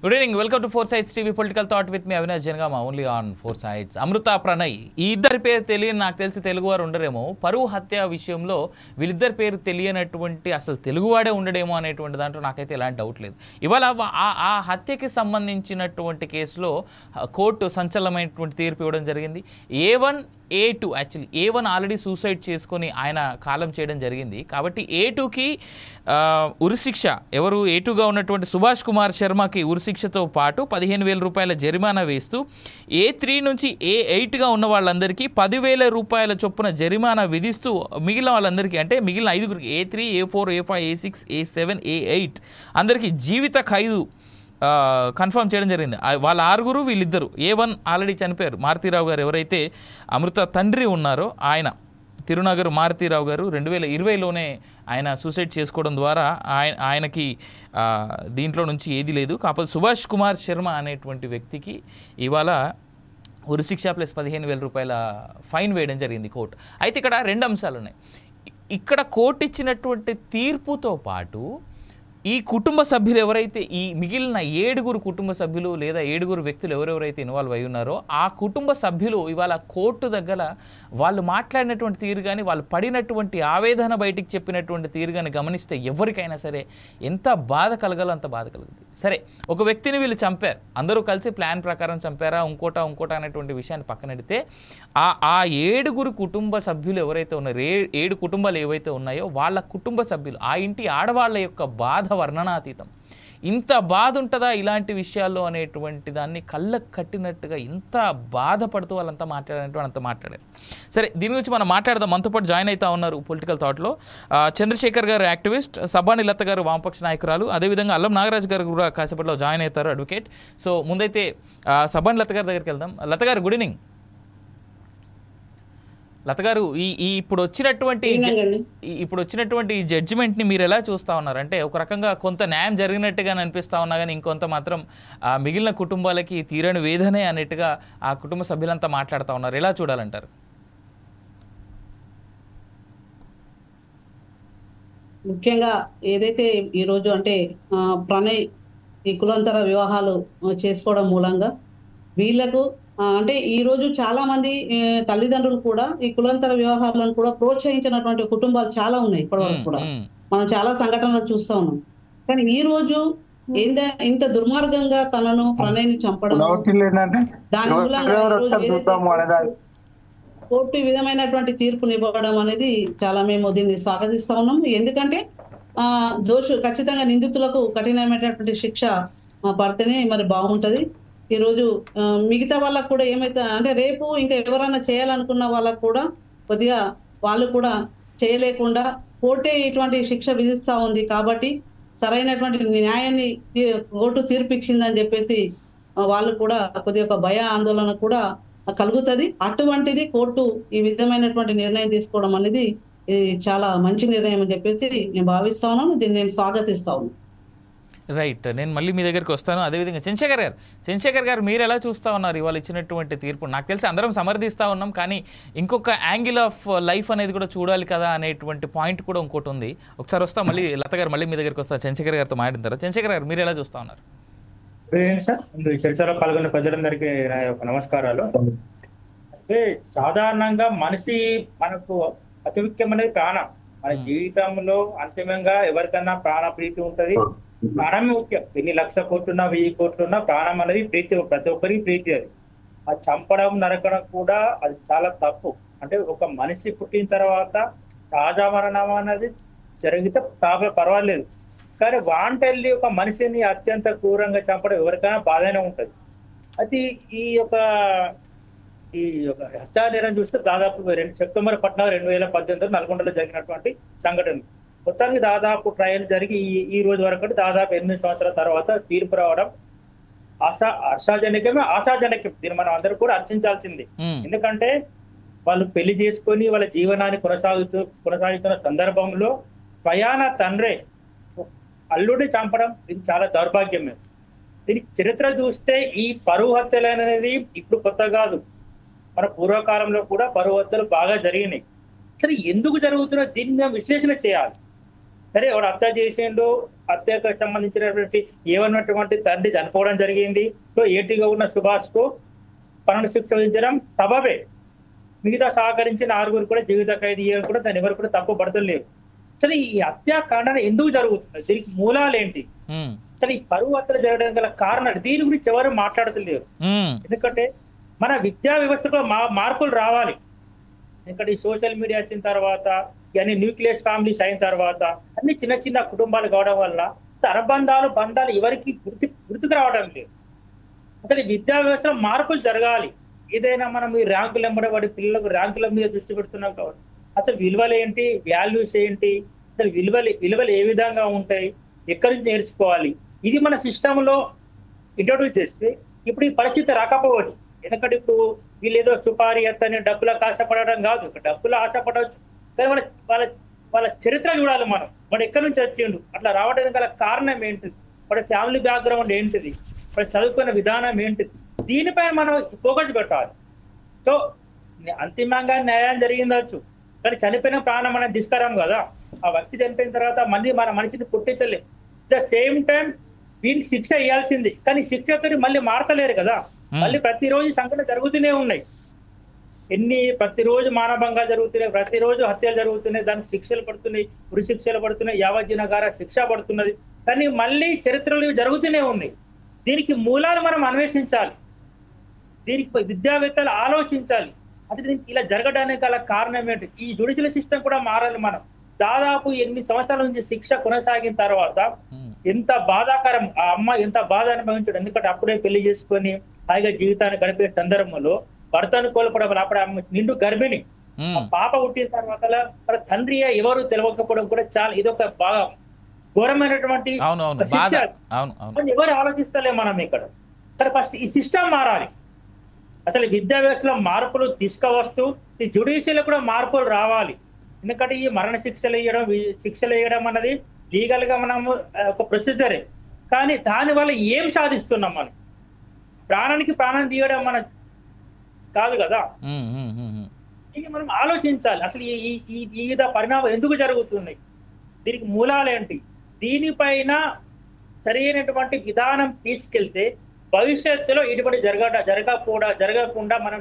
Good evening, welcome to four sides TV political thought with me Avinash Janagama, only on four sides. Amrutha Pranay, ఈ ఇద్దరి పేరు తెలియని, నాకు తెలిసి తెలుగువారు ఉండరేమో. పరువు హత్య విషయంలో వీళ్ళిద్దరి పేరు తెలియనటువంటి అసలు తెలుగువాడే ఉండడేమో అనేటువంటి దాంట్లో నాకైతే ఎలాంటి డౌట్ లేదు. ఇవాళ ఆ హత్యకి సంబంధించినటువంటి కేసులో కోర్టు సంచలనమైనటువంటి తీర్పు ఇవ్వడం జరిగింది. A1 A2 actually A1 already suicide చేసుకొని ఆయన కాలం చేయడం జరిగింది. కాబట్టి A2కి ఉరిశిక్ష, ఎవరు A2గా ఉన్నటువంటి సుభాష్ కుమార్ శర్మకి ఉరిశిక్షతో పాటు 15,000 రూపాయల జరిమానా వేస్తూ A3 నుంచి A8గా ఉన్న వాళ్ళందరికీ 10,000 రూపాయల చొప్పున జరిమానా విధిస్తూ మిగిలిన వాళ్ళందరికీ, అంటే మిగిలిన 5గురికి A3, A4, A5, A6, A7, A8 అందరికీ జీవిత ఖైదు కన్ఫర్మ్ చేయడం జరిగింది. వాళ్ళ 6గురు, వీళ్ళిద్దరు. A1 ఆల్రెడీ చనిపోయారు. మారుతీరావు గారు ఎవరైతే అమృత తండ్రి ఉన్నారో ఆయన, తిరునగర్ మారుతీరావు గారు 2020లోనే ఆయన సూసైడ్ చేసుకోవడం ద్వారా ఆయనకి దీంట్లో నుంచి ఏది లేదు. కాకపోతే సుభాష్ కుమార్ శర్మ అనేటువంటి వ్యక్తికి ఇవాళ ఉరిశిక్ష ప్లస్ 15,000 రూపాయల ఫైన్ వేయడం జరిగింది కోర్టు. అయితే ఇక్కడ 2 అంశాలు ఉన్నాయి. ఇక్కడ కోర్టు ఇచ్చినటువంటి తీర్పుతో పాటు ఈ కుటుంబ సభ్యులు ఎవరైతే, ఈ మిగిలిన 7గురు కుటుంబ సభ్యులు లేదా 7గురు వ్యక్తులు ఎవరెవరైతే ఇన్వాల్వ్ అయి ఉన్నారో ఆ కుటుంబ సభ్యులు ఇవాళ కోర్టు దగ్గర వాళ్ళు మాట్లాడినటువంటి తీరు కానీ, వాళ్ళు పడినటువంటి ఆవేదన బయటికి చెప్పినటువంటి తీరు కానీ గమనిస్తే ఎవరికైనా సరే ఎంత బాధ కలగాలో అంత బాధ కలుగుతుంది. సరే, ఒక వ్యక్తిని వీళ్ళు చంపారు, అందరూ కలిసి ప్లాన్ ప్రకారం చంపారా, ఇంకోట అనేటువంటి విషయాన్ని పక్కనెడితే ఆ 7గురు కుటుంబ సభ్యులు ఎవరైతే ఉన్నారో, 7 కుటుంబాలు ఏవైతే ఉన్నాయో వాళ్ళ కుటుంబ సభ్యులు, ఆ ఇంటి ఆడవాళ్ళ యొక్క బాధ వర్ణనాతీతం. ఇంత బాధ ఉంటుందా ఇలాంటి విషయాల్లో అనేటువంటి దాన్ని కళ్ళకు కట్టినట్టుగా ఇంత బాధపడుతూ వాళ్ళంతా మాట్లాడారంటే అంత మాట్లాడారు. సరే, దీని గురించి మనం మాట్లాడదాం. మనతో పాటు జాయిన్ అవుతా ఉన్నారు పొలిటికల్ థాట్లో చంద్రశేఖర్ గారు యాక్టివిస్ట్, సబాని లత గారు వామపక్ష నాయకురాలు, అదేవిధంగా అల్లం నాగరాజ్ గారు కూడా కాసేపట్లో జాయిన్ అవుతారు, అడ్వకేట్. సో ముందైతే సబాని లత గారి దగ్గరికి వెళ్దాం. లత గారు, గుడ్ ఈవినింగ్. లత గారు, ఇప్పుడు వచ్చినటువంటి ఈ జడ్జిమెంట్ని మీరు ఎలా చూస్తూ ఉన్నారు? అంటే ఒక రకంగా కొంత న్యాయం జరిగినట్టుగా అనిపిస్తూ ఉన్నా కానీ ఇంకొంత మాత్రం మిగిలిన కుటుంబాలకి తీరని వేదనే అన్నట్టుగా ఆ కుటుంబ సభ్యులంతా మాట్లాడుతూ ఉన్నారు. ఎలా చూడాలంటారు? ముఖ్యంగా ఏదైతే ఈరోజు అంటే ప్రణయ్ ఈ కులాంతర వివాహాలు చేసుకోవడం మూలంగా వీళ్లకు అంటే ఈ రోజు చాలా మంది తల్లిదండ్రులు కూడా ఈ కులాంతర వివాహాలను కూడా ప్రోత్సహించినటువంటి కుటుంబాలు చాలా ఉన్నాయి. ఇప్పటివరకు కూడా మనం చాలా సంఘటనలు చూస్తా ఉన్నాం. కానీ ఈ రోజు ఇంత దుర్మార్గంగా తనను ప్రణయ్ని చంపడం, దాని మూలంగా కోర్టు ఈ విధమైనటువంటి తీర్పునివ్వడం అనేది చాలా మేము దీన్ని స్వాగతిస్తా ఉన్నాం. ఎందుకంటే ఖచ్చితంగా నిందితులకు కఠినమైనటువంటి శిక్ష పడితేనే మరి బాగుంటది. ఈ రోజు మిగతా వాళ్ళకు కూడా ఏమైతే అంటే రేపు ఇంకా ఎవరైనా చేయాలనుకున్న వాళ్ళకు కూడా కొద్దిగా వాళ్ళు కూడా చేయలేకుండా కోర్టే ఇటువంటి శిక్ష విధిస్తా ఉంది. కాబట్టి సరైనటువంటి న్యాయాన్ని కోర్టు తీర్పిచ్చిందని చెప్పేసి వాళ్ళు కూడా కొద్దిగా ఒక భయ ఆందోళన కూడా కలుగుతుంది. అటువంటిది కోర్టు ఈ విధమైనటువంటి నిర్ణయం తీసుకోవడం అనేది ఇది చాలా మంచి నిర్ణయం అని చెప్పేసి నేను భావిస్తా ఉన్నాను. దీన్ని నేను స్వాగతిస్తా ఉన్నాను. రైట్, నేను మళ్ళీ మీ దగ్గరికి వస్తాను. అదేవిధంగా చంద్రశేఖర్ గారు మీరు ఎలా చూస్తూ ఉన్నారు ఇవాళ ఇచ్చినటువంటి తీర్పు? నాకు తెలిసి అందరం సమర్థిస్తూ ఉన్నాం, కానీ ఇంకొక యాంగిల్ ఆఫ్ లైఫ్ అనేది కూడా చూడాలి కదా అనేటువంటి పాయింట్ కూడా ఇంకోటి ఉంది. ఒకసారి వస్తా, మళ్ళీ లత గారు మళ్ళీ మీ దగ్గరికి వస్తా, చంద్రశేఖర్ గారితో మాట్లాడతారు. చంద్రశేఖర్ గారు మీరు ఎలా చూస్తూ ఉన్నారు? ఈ చర్చలో పాల్గొన్న ప్రజలందరికీ నా యొక్క నమస్కారాలు. అయితే సాధారణంగా మనిషి మనకు అతి ముఖ్యమైనది ప్రాణం. మన జీవితంలో అంతిమంగా ఎవరికన్నా ప్రాణ ప్రీతి ఉంటది. ప్రాణమే ముఖ్యం. ఎన్ని 1,00,000 కోట్లున్నా 1000 కోట్లున్నా ప్రాణం అనేది ప్రీతి, ప్రతి ఒక్కరికి ప్రీతి. అది చంపడం, నరకడం కూడా అది చాలా తప్పు. అంటే ఒక మనిషి పుట్టిన తర్వాత తాజా మరణం అనేది జరిగితే పర్వాలేదు, కానీ వాంటల్లి ఒక మనిషిని అత్యంత క్రూరంగా చంపడం ఎవరికైనా బాధనే ఉంటుంది. అది ఈ యొక్క హత్యా నేరం చూస్తే దాదాపు సెప్టెంబర్ 14, 2018 నల్గొండలో జరిగినటువంటి సంఘటన. మొత్తానికి దాదాపు ట్రయల్ జరిగి ఈ రోజు వరకు దాదాపు 8 సంవత్సరాల తర్వాత తీర్పు రావడం ఆశాజనకం. దీన్ని మనం అందరూ కూడా హర్షించాల్సింది. ఎందుకంటే వాళ్ళు పెళ్లి చేసుకొని వాళ్ళ జీవనాన్ని కొనసాగుతున్న సందర్భంలో స్వయాన తండ్రే అల్లుడిని చంపడం ఇది చాలా దౌర్భాగ్యమే. దీనికి చరిత్ర చూస్తే ఈ పరువు హత్యలు అనేది ఇప్పుడు కొత్త కాదు. మన పూర్వకాలంలో కూడా పరువు హత్యలు బాగా జరిగినాయి. సరే, ఎందుకు జరుగుతున్నా దీన్ని మేము విశ్లేషణ చేయాలి. సరే, వాడు హత్య చేసిండు, హత్యకు సంబంధించినటువంటి ఏమన్నటువంటి తండ్రి చనిపోవడం జరిగింది. సో ఏటీగా ఉన్న సుభాష్ కు పన్ను శిక్ష విధించడం సబబే. మిగతా సహకరించిన 6 కూడా జీవిత ఖైదీ కూడా దాని ఎవరు కూడా తప్పు పడతలేవు. అసలు ఈ హత్యాకాండ ఎందుకు జరుగుతుంది, దీనికి మూలాలు ఏంటి, అసలు ఈ పరువు హత్యలు జరగడానికి గల కారణాలు దీని గురించి ఎవరు మాట్లాడతలేరు. ఎందుకంటే మన విద్యా వ్యవస్థలో మార్పులు రావాలి. ఎందుకంటే ఈ సోషల్ మీడియా వచ్చిన తర్వాత, అన్ని న్యూక్లియస్ ఫ్యామిలీస్ అయిన తర్వాత, అన్ని చిన్న చిన్న కుటుంబాలు కావడం వల్ల బంధాలు ఎవరికి గుర్తుకు రావడం లేదు. అసలు ఈ విద్యా వ్యవస్థలో మార్పులు జరగాలి. ఏదైనా మనం ఈ ర్యాంకులు వెంబడబడి పిల్లలకు ర్యాంకుల మీద దృష్టి పెడుతున్నాం కాబట్టి అసలు విలువలు ఏంటి, వాల్యూస్ ఏంటి, అసలు విలువలు ఏ విధంగా ఉంటాయి, ఎక్కడి నుంచి నేర్చుకోవాలి, ఇది మన సిస్టంలో ఇంట్రొడ్యూస్ చేస్తే ఇప్పుడు ఈ పరిస్థితి రాకపోవచ్చు. ఎందుకంటే ఇప్పుడు వీళ్ళు ఏదో సుపారీ ఎత్తని డబ్బులకు ఆశపడడం కాదు, డబ్బులు ఆశపడవచ్చు, కానీ వాళ్ళ చరిత్ర చూడాలి. వాడు ఎక్కడి నుంచి వచ్చిండు, అట్లా రావడానికి గల కారణం ఏంటిది, వాడి ఫ్యామిలీ బ్యాక్గ్రౌండ్ ఏంటిది, వాడు చదువుకున్న విధానం ఏంటిది, దీనిపై మనం ఫోకస్ పెట్టాలి. సో అంతిమంగా న్యాయం జరిగిందవచ్చు, కానీ చనిపోయిన ప్రాణం మనం తీసుకురాం కదా. ఆ వ్యక్తి చనిపోయిన తర్వాత మళ్ళీ మన మనిషిని పుట్టించలేం. ద సేమ్ టైం వీరికి శిక్ష ఇవ్వాల్సింది, కానీ శిక్షతో మళ్ళీ మారతలేరు కదా. మళ్ళీ ప్రతిరోజు సంఘటన జరుగుతూనే ఉన్నాయి, ప్రతిరోజు మానభంగాలు జరుగుతున్నాయి, ప్రతిరోజు హత్యలు జరుగుతున్నాయి, దానికి శిక్షలు పడుతున్నాయి, ఉరి శిక్షలు పడుతున్నాయి, యావజ్జీవనకార శిక్ష పడుతున్నది, కానీ మళ్ళీ చరిత్రలు జరుగుతూనే ఉన్నాయి. దీనికి మూలాలు మనం అన్వేషించాలి, దీనికి విద్యావేత్తలు ఆలోచించాలి. అసలు దీనికి ఇలా జరగడానికి గల కారణం ఏంటి, ఈ జ్యుడిషియల్ సిస్టమ్ కూడా మారాలి. మనం దాదాపు 8 సంవత్సరాల నుంచి శిక్ష కొనసాగిన తర్వాత ఎంత బాధాకరం, ఆ అమ్మాయి ఎంత బాధ అనుభవించాడు. ఎందుకంటే అప్పుడే పెళ్లి చేసుకొని హాయిగా జీవితాన్ని గడిపే సందర్భంలో భర్తను కోల్పోవడం వల్ల అప్పుడు ఆమె నిండు గర్భిణి, పాప పుట్టిన తర్వాత వాళ్ళ తండ్రి ఎవరు తెలియకపోవడం కూడా చాలా ఇదొక బాగా ఘోరమైనటువంటి శిక్ష. ఎవరు ఆలోచిస్తలే మనం ఇక్కడ. ఫస్ట్ ఈ సిస్టమ్ మారాలి. అసలు విద్యా వ్యవస్థలో మార్పులు తీసుకువస్తూ ఈ జ్యుడిషియల్ కూడా మార్పులు రావాలి. ఎందుకంటే ఈ మరణ శిక్షలు వేయడం అన్నది లీగల్ గా మనము ఒక ప్రొసీజరే, కానీ దాని వల్ల ఏం సాధిస్తున్నాం మనం, ప్రాణానికి ప్రాణం తీయడం మన కాదు కదా. దీన్ని మనం ఆలోచించాలి. అసలు ఈ వివిధ పరిణామాలు ఎందుకు జరుగుతున్నాయి, దీనికి మూలాలేంటి, దీనిపైన సరైనటువంటి విధానం తీసుకెళ్తే భవిష్యత్తులో ఇటువంటి జరగకుండా మనం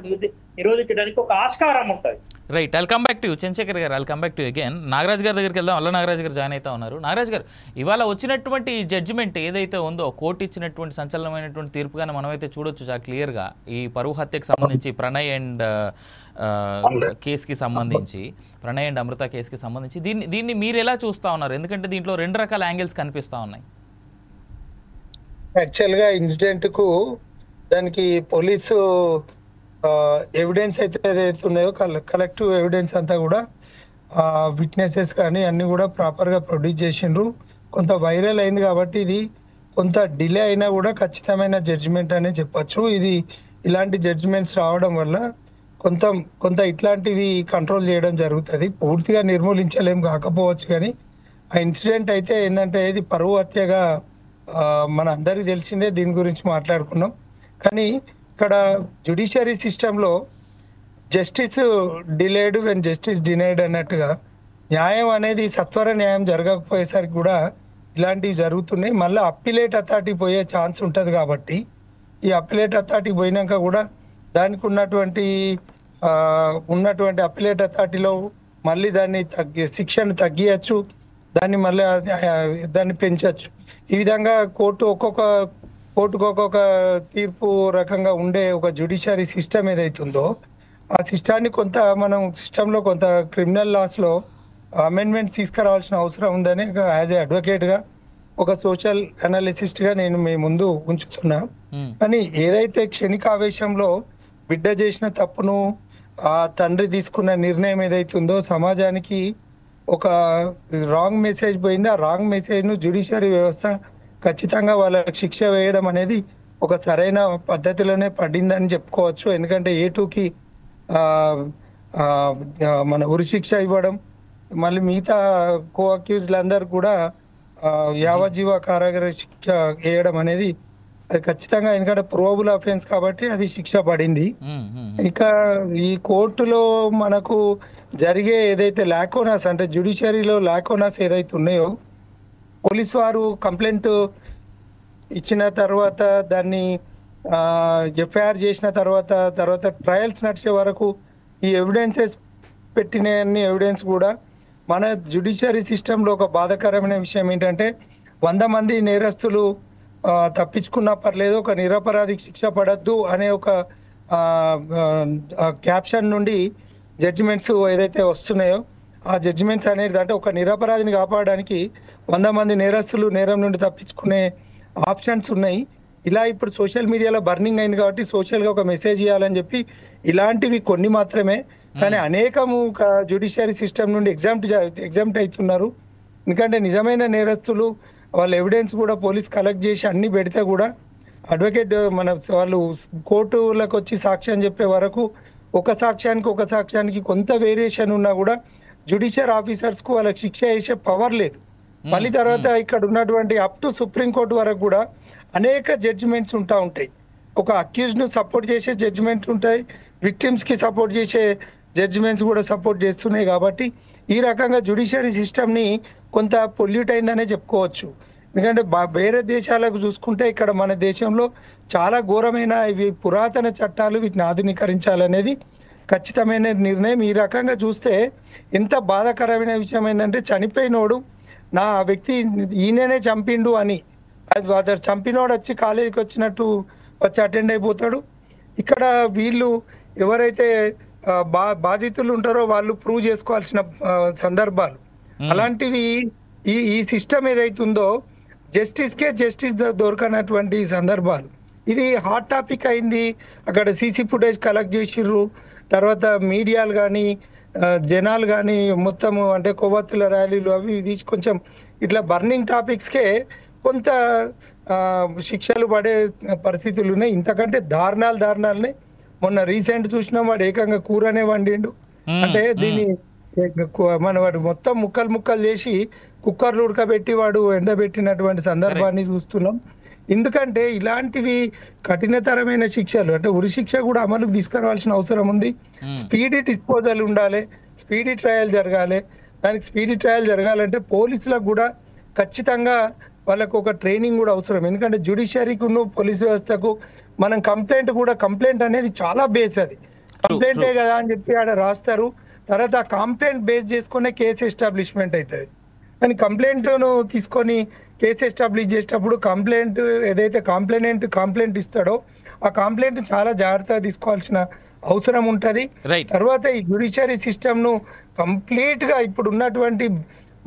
నిరోధించడానికి ఒక ఆస్కారం ఉంటుంది. Right, I'll come back to you Chandrasekhar garu, I'll come back to you again. Nagaraj గారి దగ్గరికి వెళ్దాం. అల్ల నాగరాజ్ గారు జాయిన్ అవుతా ఉన్నారు. నాగరాజ్ గారు, ఇవాళ వచ్చినటువంటి జడ్జిమెంట్ ఏదైతే ఉందో, కోర్టు ఇచ్చినటువంటి సంచలనమైనటువంటి తీర్పుగానే మనమైతే చూడొచ్చు చాలా క్లియర్గా. ఈ పరువు హత్యకు సంబంధించి ప్రణయ్ అండ్ కేసుకి సంబంధించి, ప్రణయ్ అండ్ అమృత కేసుకి సంబంధించి దీన్ని మీరు ఎలా చూస్తూ ఉన్నారు? ఎందుకంటే దీంట్లో 2 రకాల యాంగిల్స్ కనిపిస్తూ ఉన్నాయి. యాక్చువల్గా ఇన్సిడెంట్కు దానికి పోలీసు ఎవిడెన్స్ అయితే ఏదైతే ఉన్నాయో కలెక్టివ్ ఎవిడెన్స్ అంతా కూడా విట్నెసెస్ కానీ అన్ని కూడా ప్రాపర్గా ప్రొడ్యూస్ చేసిండ్రు. కొంత వైరల్ అయింది కాబట్టి ఇది కొంత డిలే అయినా కూడా ఖచ్చితమైన జడ్జిమెంట్ అనే చెప్పచ్చు. ఇది ఇలాంటి జడ్జిమెంట్స్ రావడం వల్ల కొంత ఇట్లాంటివి కంట్రోల్ చేయడం జరుగుతుంది. పూర్తిగా నిర్మూలించలేం కాకపోవచ్చు, కానీ ఆ ఇన్సిడెంట్ అయితే ఏంటంటే ఇది పరువు హత్యగా మన అందరికీ తెలిసిందే, దీని గురించి మాట్లాడుకున్నాం. కానీ ఇక్కడ జ్యుడిషియరీ సిస్టంలో justice delayed when justice denied అన్నట్టుగా న్యాయం అనేది సత్వర న్యాయం జరగకపోయేసరికి కూడా ఇలాంటివి జరుగుతున్నాయి. మళ్ళీ అప్పిలేట్ అథారిటీ పోయే ఛాన్స్ ఉంటుంది కాబట్టి ఈ అప్పిలేట్ అథారిటీ పోయినాక కూడా దానికి ఉన్నటువంటి అప్పిలేట్ అథారిటీలో మళ్ళీ దాన్ని శిక్షను తగ్గియచ్చు, దాన్ని పెంచచ్చు. ఈ విధంగా కోర్టుకు ఒక్కొక్క తీర్పు రకంగా ఉండే ఒక జ్యుడిషియరీ సిస్టమ్ ఏదైతుందో ఆ సిస్టాన్ని మనం సిస్టంలో కొంత క్రిమినల్ లాస్లో అమెండ్మెంట్ తీసుకురావాల్సిన అవసరం ఉందని యాజ్ ఏ అడ్వకేట్గా, ఒక సోషల్ అనాలిసిస్ట్గా నేను మీ ముందు ఉంచుతున్నా. కానీ ఏదైతే క్షణికావేశంలో బిడ్డ చేసిన తప్పును ఆ తండ్రి తీసుకున్న నిర్ణయం ఏదైతుందో సమాజానికి ఒక రాంగ్ మెసేజ్ పోయింది. ఆ రాంగ్ మెసేజ్ను జ్యుడిషియరీ వ్యవస్థ ఖచ్చితంగా వాళ్ళకి శిక్ష వేయడం అనేది ఒక సరైన పద్ధతిలోనే పడిందని చెప్పుకోవచ్చు. ఎందుకంటే A2కి మన ఉరి శిక్ష ఇవ్వడం, మళ్ళీ మిగతా కో అక్యూజ్డ్ అందరు కూడా యావజ్జీవ కారాగార శిక్ష వేయడం అనేది అది ఖచ్చితంగా, ఎందుకంటే ప్రోబుల్ అఫెన్స్ కాబట్టి అది శిక్ష పడింది. ఇక ఈ కోర్టులో మనకు జరిగే ఏదైతే లాకోనాస్ అంటే జ్యుడిషియరీలో లాకోనాస్ ఏదైతే ఉన్నాయో పోలీసు వారు కంప్లైంట్ ఇచ్చిన తర్వాత దాన్ని ఎఫ్ఐఆర్ చేసిన తర్వాత ట్రయల్స్ నడిచే వరకు ఈ ఎవిడెన్సెస్ పెట్టిన ఎవిడెన్స్ కూడా మన జ్యుడిషియరీ సిస్టంలో ఒక బాధాకరమైన విషయం ఏంటంటే 100 మంది నేరస్తులు తప్పించుకున్నా పర్లేదు, ఒక నిరపరాధికి శిక్ష పడద్దు అనే ఒక క్యాప్షన్ నుండి జడ్జిమెంట్స్ ఏదైతే వస్తున్నాయో ఆ జడ్జిమెంట్స్ అనేది అంటే ఒక నిరపరాధిని కాపాడడానికి 100 మంది నేరస్తులు నేరం నుండి తప్పించుకునే ఆప్షన్స్ ఉన్నాయి. ఇలా ఇప్పుడు సోషల్ మీడియాలో బర్నింగ్ అయింది కాబట్టి సోషల్గా ఒక మెసేజ్ ఇవ్వాలని చెప్పి ఇలాంటివి కొన్ని మాత్రమే, కానీ అనేకము జ్యుడిషియరీ సిస్టమ్ నుండి ఎగ్జామ్ట్ అవుతున్నారు. ఎందుకంటే నిజమైన నేరస్తులు వాళ్ళ ఎవిడెన్స్ కూడా పోలీస్ కలెక్ట్ చేసి అన్ని పెడితే కూడా అడ్వకేట్ వాళ్ళు కోర్టులకు వచ్చి సాక్ష్యం చెప్పే వరకు ఒక సాక్ష్యానికి కొంత వేరియేషన్ ఉన్నా కూడా జ్యుడిషియర్ ఆఫీసర్స్కు వాళ్ళకి శిక్ష వేసే పవర్ లేదు. మళ్ళీ తర్వాత ఇక్కడ ఉన్నటువంటి అప్ టు సుప్రీంకోర్టు వరకు కూడా అనేక జడ్జిమెంట్స్ ఉంటాయి. ఒక అక్యూజ్ను సపోర్ట్ చేసే జడ్జిమెంట్స్ ఉంటాయి, విక్టిమ్స్కి సపోర్ట్ చేసే జడ్జిమెంట్స్ కూడా సపోర్ట్ చేస్తున్నాయి. కాబట్టి ఈ రకంగా జ్యుడిషియరీ సిస్టమ్ని కొంత పొల్యూట్ అయిందనే చెప్పుకోవచ్చు. ఎందుకంటే వేరే దేశాలకు చూసుకుంటే ఇక్కడ మన దేశంలో చాలా ఘోరమైన ఇవి పురాతన చట్టాలు, వీటిని ఆధునీకరించాలనేది ఖచ్చితమైన నిర్ణయం. ఈ రకంగా చూస్తే ఎంత బాధాకరమైన విషయం ఏంటంటే చనిపోయినోడు నా వ్యక్తి ఈయననే చంపిండు అని అతడు చంపినోడు వచ్చి కాలేజీకి వచ్చినట్టు వచ్చి అటెండ్ అయిపోతాడు. ఇక్కడ వీళ్ళు ఎవరైతే బాధితులు ఉంటారో వాళ్ళు ప్రూవ్ చేసుకోవాల్సిన సందర్భాలు అలాంటివి ఈ సిస్టమ్ ఏదైతుందో జస్టిస్ దొరకనటువంటి సందర్భాలు. ఇది హాట్ టాపిక్ అయింది. అక్కడ సీసీ ఫుటేజ్ కలెక్ట్ చేసిర్రు, తర్వాత మీడియాలు కానీ జనాలు కానీ మొత్తము అంటే కొవ్వొత్తుల ర్యాలీలు అవి తీసి కొంచెం ఇట్లా బర్నింగ్ టాపిక్స్కే కొంత శిక్షలు పడే పరిస్థితులు ఉన్నాయి. ఇంతకంటే దారుణాలనే మొన్న రీసెంట్ చూసినాం, వాడు ఏకంగా కూరనే వండిండు. అంటే దీన్ని వాడు మొత్తం ముక్కలు చేసి కుక్కర్లు ఉడకబెట్టి వాడు ఎండబెట్టినటువంటి సందర్భాన్ని చూస్తున్నాం. ఎందుకంటే ఇలాంటివి కఠినతరమైన శిక్షలు అంటే ఉరి శిక్ష కూడా అమలుకు తీసుకురావాల్సిన అవసరం ఉంది. స్పీడీ డిస్పోజల్ ఉండాలి, స్పీడీ ట్రయల్ జరగాలి. దానికి స్పీడీ ట్రయల్ జరగాలంటే పోలీసులకు కూడా ఖచ్చితంగా వాళ్ళకు ఒక ట్రైనింగ్ కూడా అవసరం. ఎందుకంటే జ్యుడిషియరీకు పోలీస్ వ్యవస్థకు మనం కంప్లైంట్ అనేది చాలా బేస్. అది కంప్లైంటే కదా అని చెప్పి ఆడ రాస్తారు, తర్వాత ఆ కంప్లైంట్ బేస్ చేసుకునే కేసు ఎస్టాబ్లిష్మెంట్ అవుతుంది. కానీ కంప్లైంట్ను తీసుకొని కేసు ఎస్టాబ్లిష్ చేసేటప్పుడు కంప్లైంట్ ఏదైతే కంప్లైంట్ ఇస్తాడో ఆ కంప్లైంట్ చాలా జాగ్రత్తగా తీసుకోవాల్సిన అవసరం ఉంటుంది. తర్వాత ఈ జ్యుడిషియరీ సిస్టమ్ను కంప్లీట్గా ఇప్పుడు ఉన్నటువంటి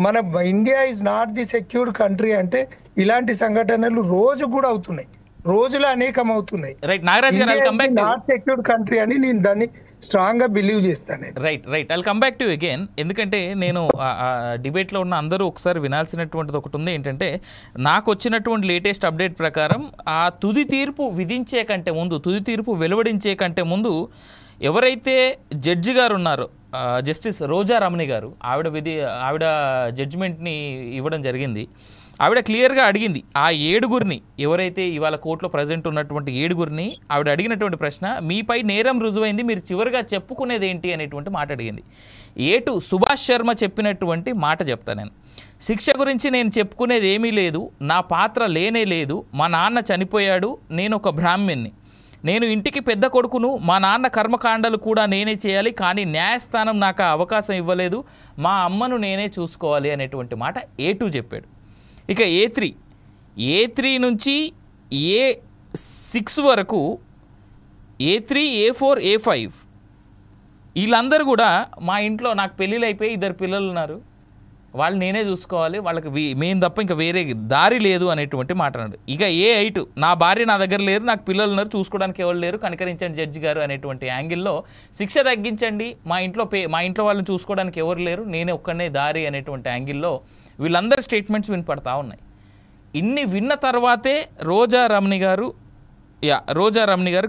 మన India is not the secured country అంటే ఇలాంటి సంఘటనలు రోజు కూడా అవుతున్నాయి, రోజులు అనేకం అవుతున్నాయి. నాట్ సెక్యూర్డ్ కంట్రీ అని నేను దాన్ని స్ట్రాంగ్ గా బిలీవ్ చేస్తాను. Right I'll come back to again. ఎందుకంటే నేను డిబేట్లో ఉన్న అందరూ ఒకసారి వినాల్సినటువంటిది ఒకటి ఉంది. ఏంటంటే నాకు వచ్చినటువంటి లేటెస్ట్ అప్డేట్ ప్రకారం ఆ తుది తీర్పు విధించే కంటే ముందు, తుది తీర్పు వెలువడించే కంటే ముందు ఎవరైతే జడ్జి గారు ఉన్నారో జస్టిస్ రోజా రమణి గారు, ఆవిడ జడ్జిమెంట్ని ఇవ్వడం జరిగింది. ఆవిడ క్లియర్గా అడిగింది ఆ 7గురిని, ఎవరైతే ఇవాళ కోర్టులో ప్రజెంట్ ఉన్నటువంటి 7గురిని ఆవిడ అడిగినటువంటి ప్రశ్న, మీపై నేరం రుజువైంది, మీరు చివరిగా చెప్పుకునేది ఏంటి అనేటువంటి మాట అడిగింది. ఏటు సుభాష్ శర్మ చెప్పినటువంటి మాట చెప్తాను నేను. శిక్ష గురించి నేను చెప్పుకునేది ఏమీ లేదు, నా పాత్ర లేనే లేదు, మా నాన్న చనిపోయాడు, నేను ఒక బ్రాహ్మణ్ణి, నేను ఇంటికి పెద్ద కొడుకును, మా నాన్న కర్మకాండలు కూడా నేనే చేయాలి, కానీ న్యాయస్థానం నాకు అవకాశం ఇవ్వలేదు, మా అమ్మను నేనే చూసుకోవాలి అనేటువంటి మాట A2 చెప్పాడు. ఇక A3 నుంచి A6 వరకు, A3, A4, A5 వీళ్ళందరూ కూడా మా ఇంట్లో నాకు పెళ్ళిళ్ళు అయిపోయి 2 పిల్లలు ఉన్నారు, వాళ్ళు నేనే చూసుకోవాలి, వాళ్ళకి మేము తప్ప ఇంకా వేరే దారి లేదు అనేటువంటి మాట అన్నాడు. ఇక A8, నా భార్య నా దగ్గర లేరు, నాకు పిల్లలు ఉన్నారు, చూసుకోవడానికి ఎవరు లేరు, కనికరించండి జడ్జి గారు అనేటువంటి యాంగిల్లో శిక్ష తగ్గించండి, మా ఇంట్లో వాళ్ళని చూసుకోవడానికి ఎవరు లేరు, నేనే ఒక్కనే దారి అనేటువంటి యాంగిల్లో వీళ్ళందరి స్టేట్మెంట్స్ వినపడతా ఉన్నాయి. ఇన్ని విన్న తర్వాతే రోజా రమణి గారు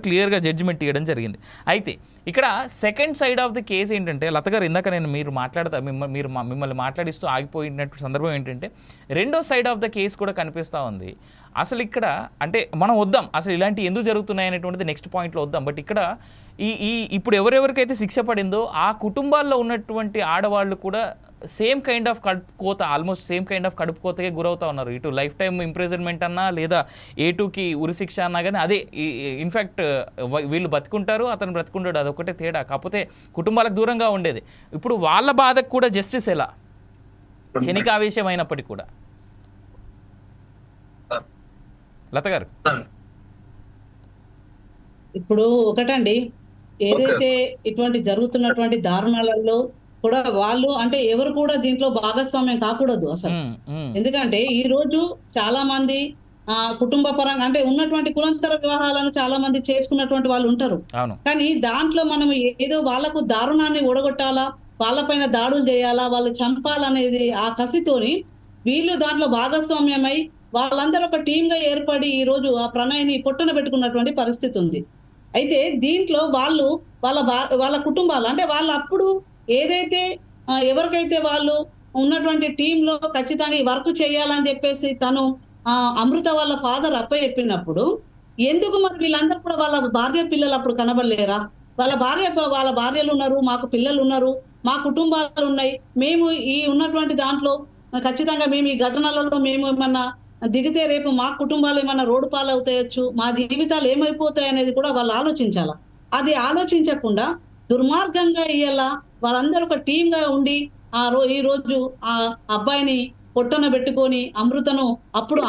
క్లియర్గా జడ్జిమెంట్ ఇవ్వడం జరిగింది. అయితే ఇక్కడ second side of the case ఏంటంటే, లత గారు ఇందాక నేను మిమ్మల్ని మాట్లాడిస్తూ ఆగిపోయినట్టు సందర్భం ఏంటంటే, రెండో సైడ్ ఆఫ్ ద కేసు కూడా కనిపిస్తూ ఉంది. అసలు ఇక్కడ అంటే మనం వద్దాం, అసలు ఇలాంటి ఎందుకు జరుగుతున్నాయి అనేటువంటిది నెక్స్ట్ పాయింట్లో వద్దాం. బట్ ఇక్కడ ఇప్పుడు ఎవరెవరికైతే శిక్ష పడిందో ఆ కుటుంబాల్లో ఉన్నటువంటి ఆడవాళ్ళు కూడా సేమ్ కైండ్ ఆఫ్ కడుపు కోత, ఆల్మోస్ట్ సేమ్ కైండ్ ఆఫ్ కడుపు కోతకే గురవుతా ఉన్నారు. ఇటు లైఫ్ టైం ఇంప్రిజన్మెంట్ అన్నా లేదా A2కి ఉరిశిక్ష అన్నా కానీ అదే. ఇన్ఫ్యాక్ట్ వీళ్ళు బతుకుంటారు, అతను బ్రతుకుంటాడు, అదొకటే తేడా. కాకపోతే కుటుంబాలకు దూరంగా ఉండేది. ఇప్పుడు వాళ్ళ బాధకు కూడా జస్టిస్ ఎలా, క్షణికావేశం అయినప్పటికీ కూడా. లత గారు, ఇప్పుడు ఒకటండి, ఏదైతే ఇటువంటి జరుగుతున్నటువంటి దారుణాలలో కూడా వాళ్ళు అంటే ఎవరు కూడా దీంట్లో భాగస్వామ్యం కాకూడదు అసలు. ఎందుకంటే ఈ రోజు చాలా మంది కుటుంబ పరంగా అంటే ఉన్నటువంటి కులంతర వివాహాలను చాలా మంది చేసుకున్నటువంటి వాళ్ళు ఉంటారు. కానీ దాంట్లో మనం ఏదో వాళ్ళకు దారుణాన్ని ఓడగొట్టాలా, వాళ్ళపైన దాడులు చేయాలా, వాళ్ళు చంపాలనేది ఆ కసితోని వీళ్ళు దాంట్లో భాగస్వామ్యమై వాళ్ళందరూ ఒక టీమ్ గా ఏర్పడి ఈ రోజు ఆ ప్రణయ్ని పొట్టున పెట్టుకున్నటువంటి పరిస్థితి ఉంది. అయితే దీంట్లో వాళ్ళు వాళ్ళ కుటుంబాలు అంటే వాళ్ళు అప్పుడు ఏదైతే ఎవరికైతే వాళ్ళు ఉన్నటువంటి టీంలో ఖచ్చితంగా ఈ వర్క్ చేయాలని చెప్పేసి తను అమృత వాళ్ళ ఫాదర్ చెప్పినప్పుడు ఎందుకు మరి వీళ్ళందరూ కూడా వాళ్ళ భార్య పిల్లలు అప్పుడు కనబడలేరా? వాళ్ళ భార్యలు ఉన్నారు, మాకు పిల్లలు ఉన్నారు, మా కుటుంబాలు ఉన్నాయి, మేము ఈ ఉన్నటువంటి దాంట్లో ఖచ్చితంగా మేము ఈ ఘటనలలో మేము ఏమన్నా దిగితే రేపు మా కుటుంబాలు ఏమన్నా రోడ్డు పాలవుతాయొచ్చు, మా జీవితాలు ఏమైపోతాయి అనేది కూడా వాళ్ళు ఆలోచించాల. అది ఆలోచించకుండా దుర్మార్గంగా ఇయ్యాల వాళ్ళందరూ ఒక టీమ్ గా ఉండి ఈ రోజు ఆ అబ్బాయిని పొట్టన పెట్టుకొని అమృతను, అప్పుడు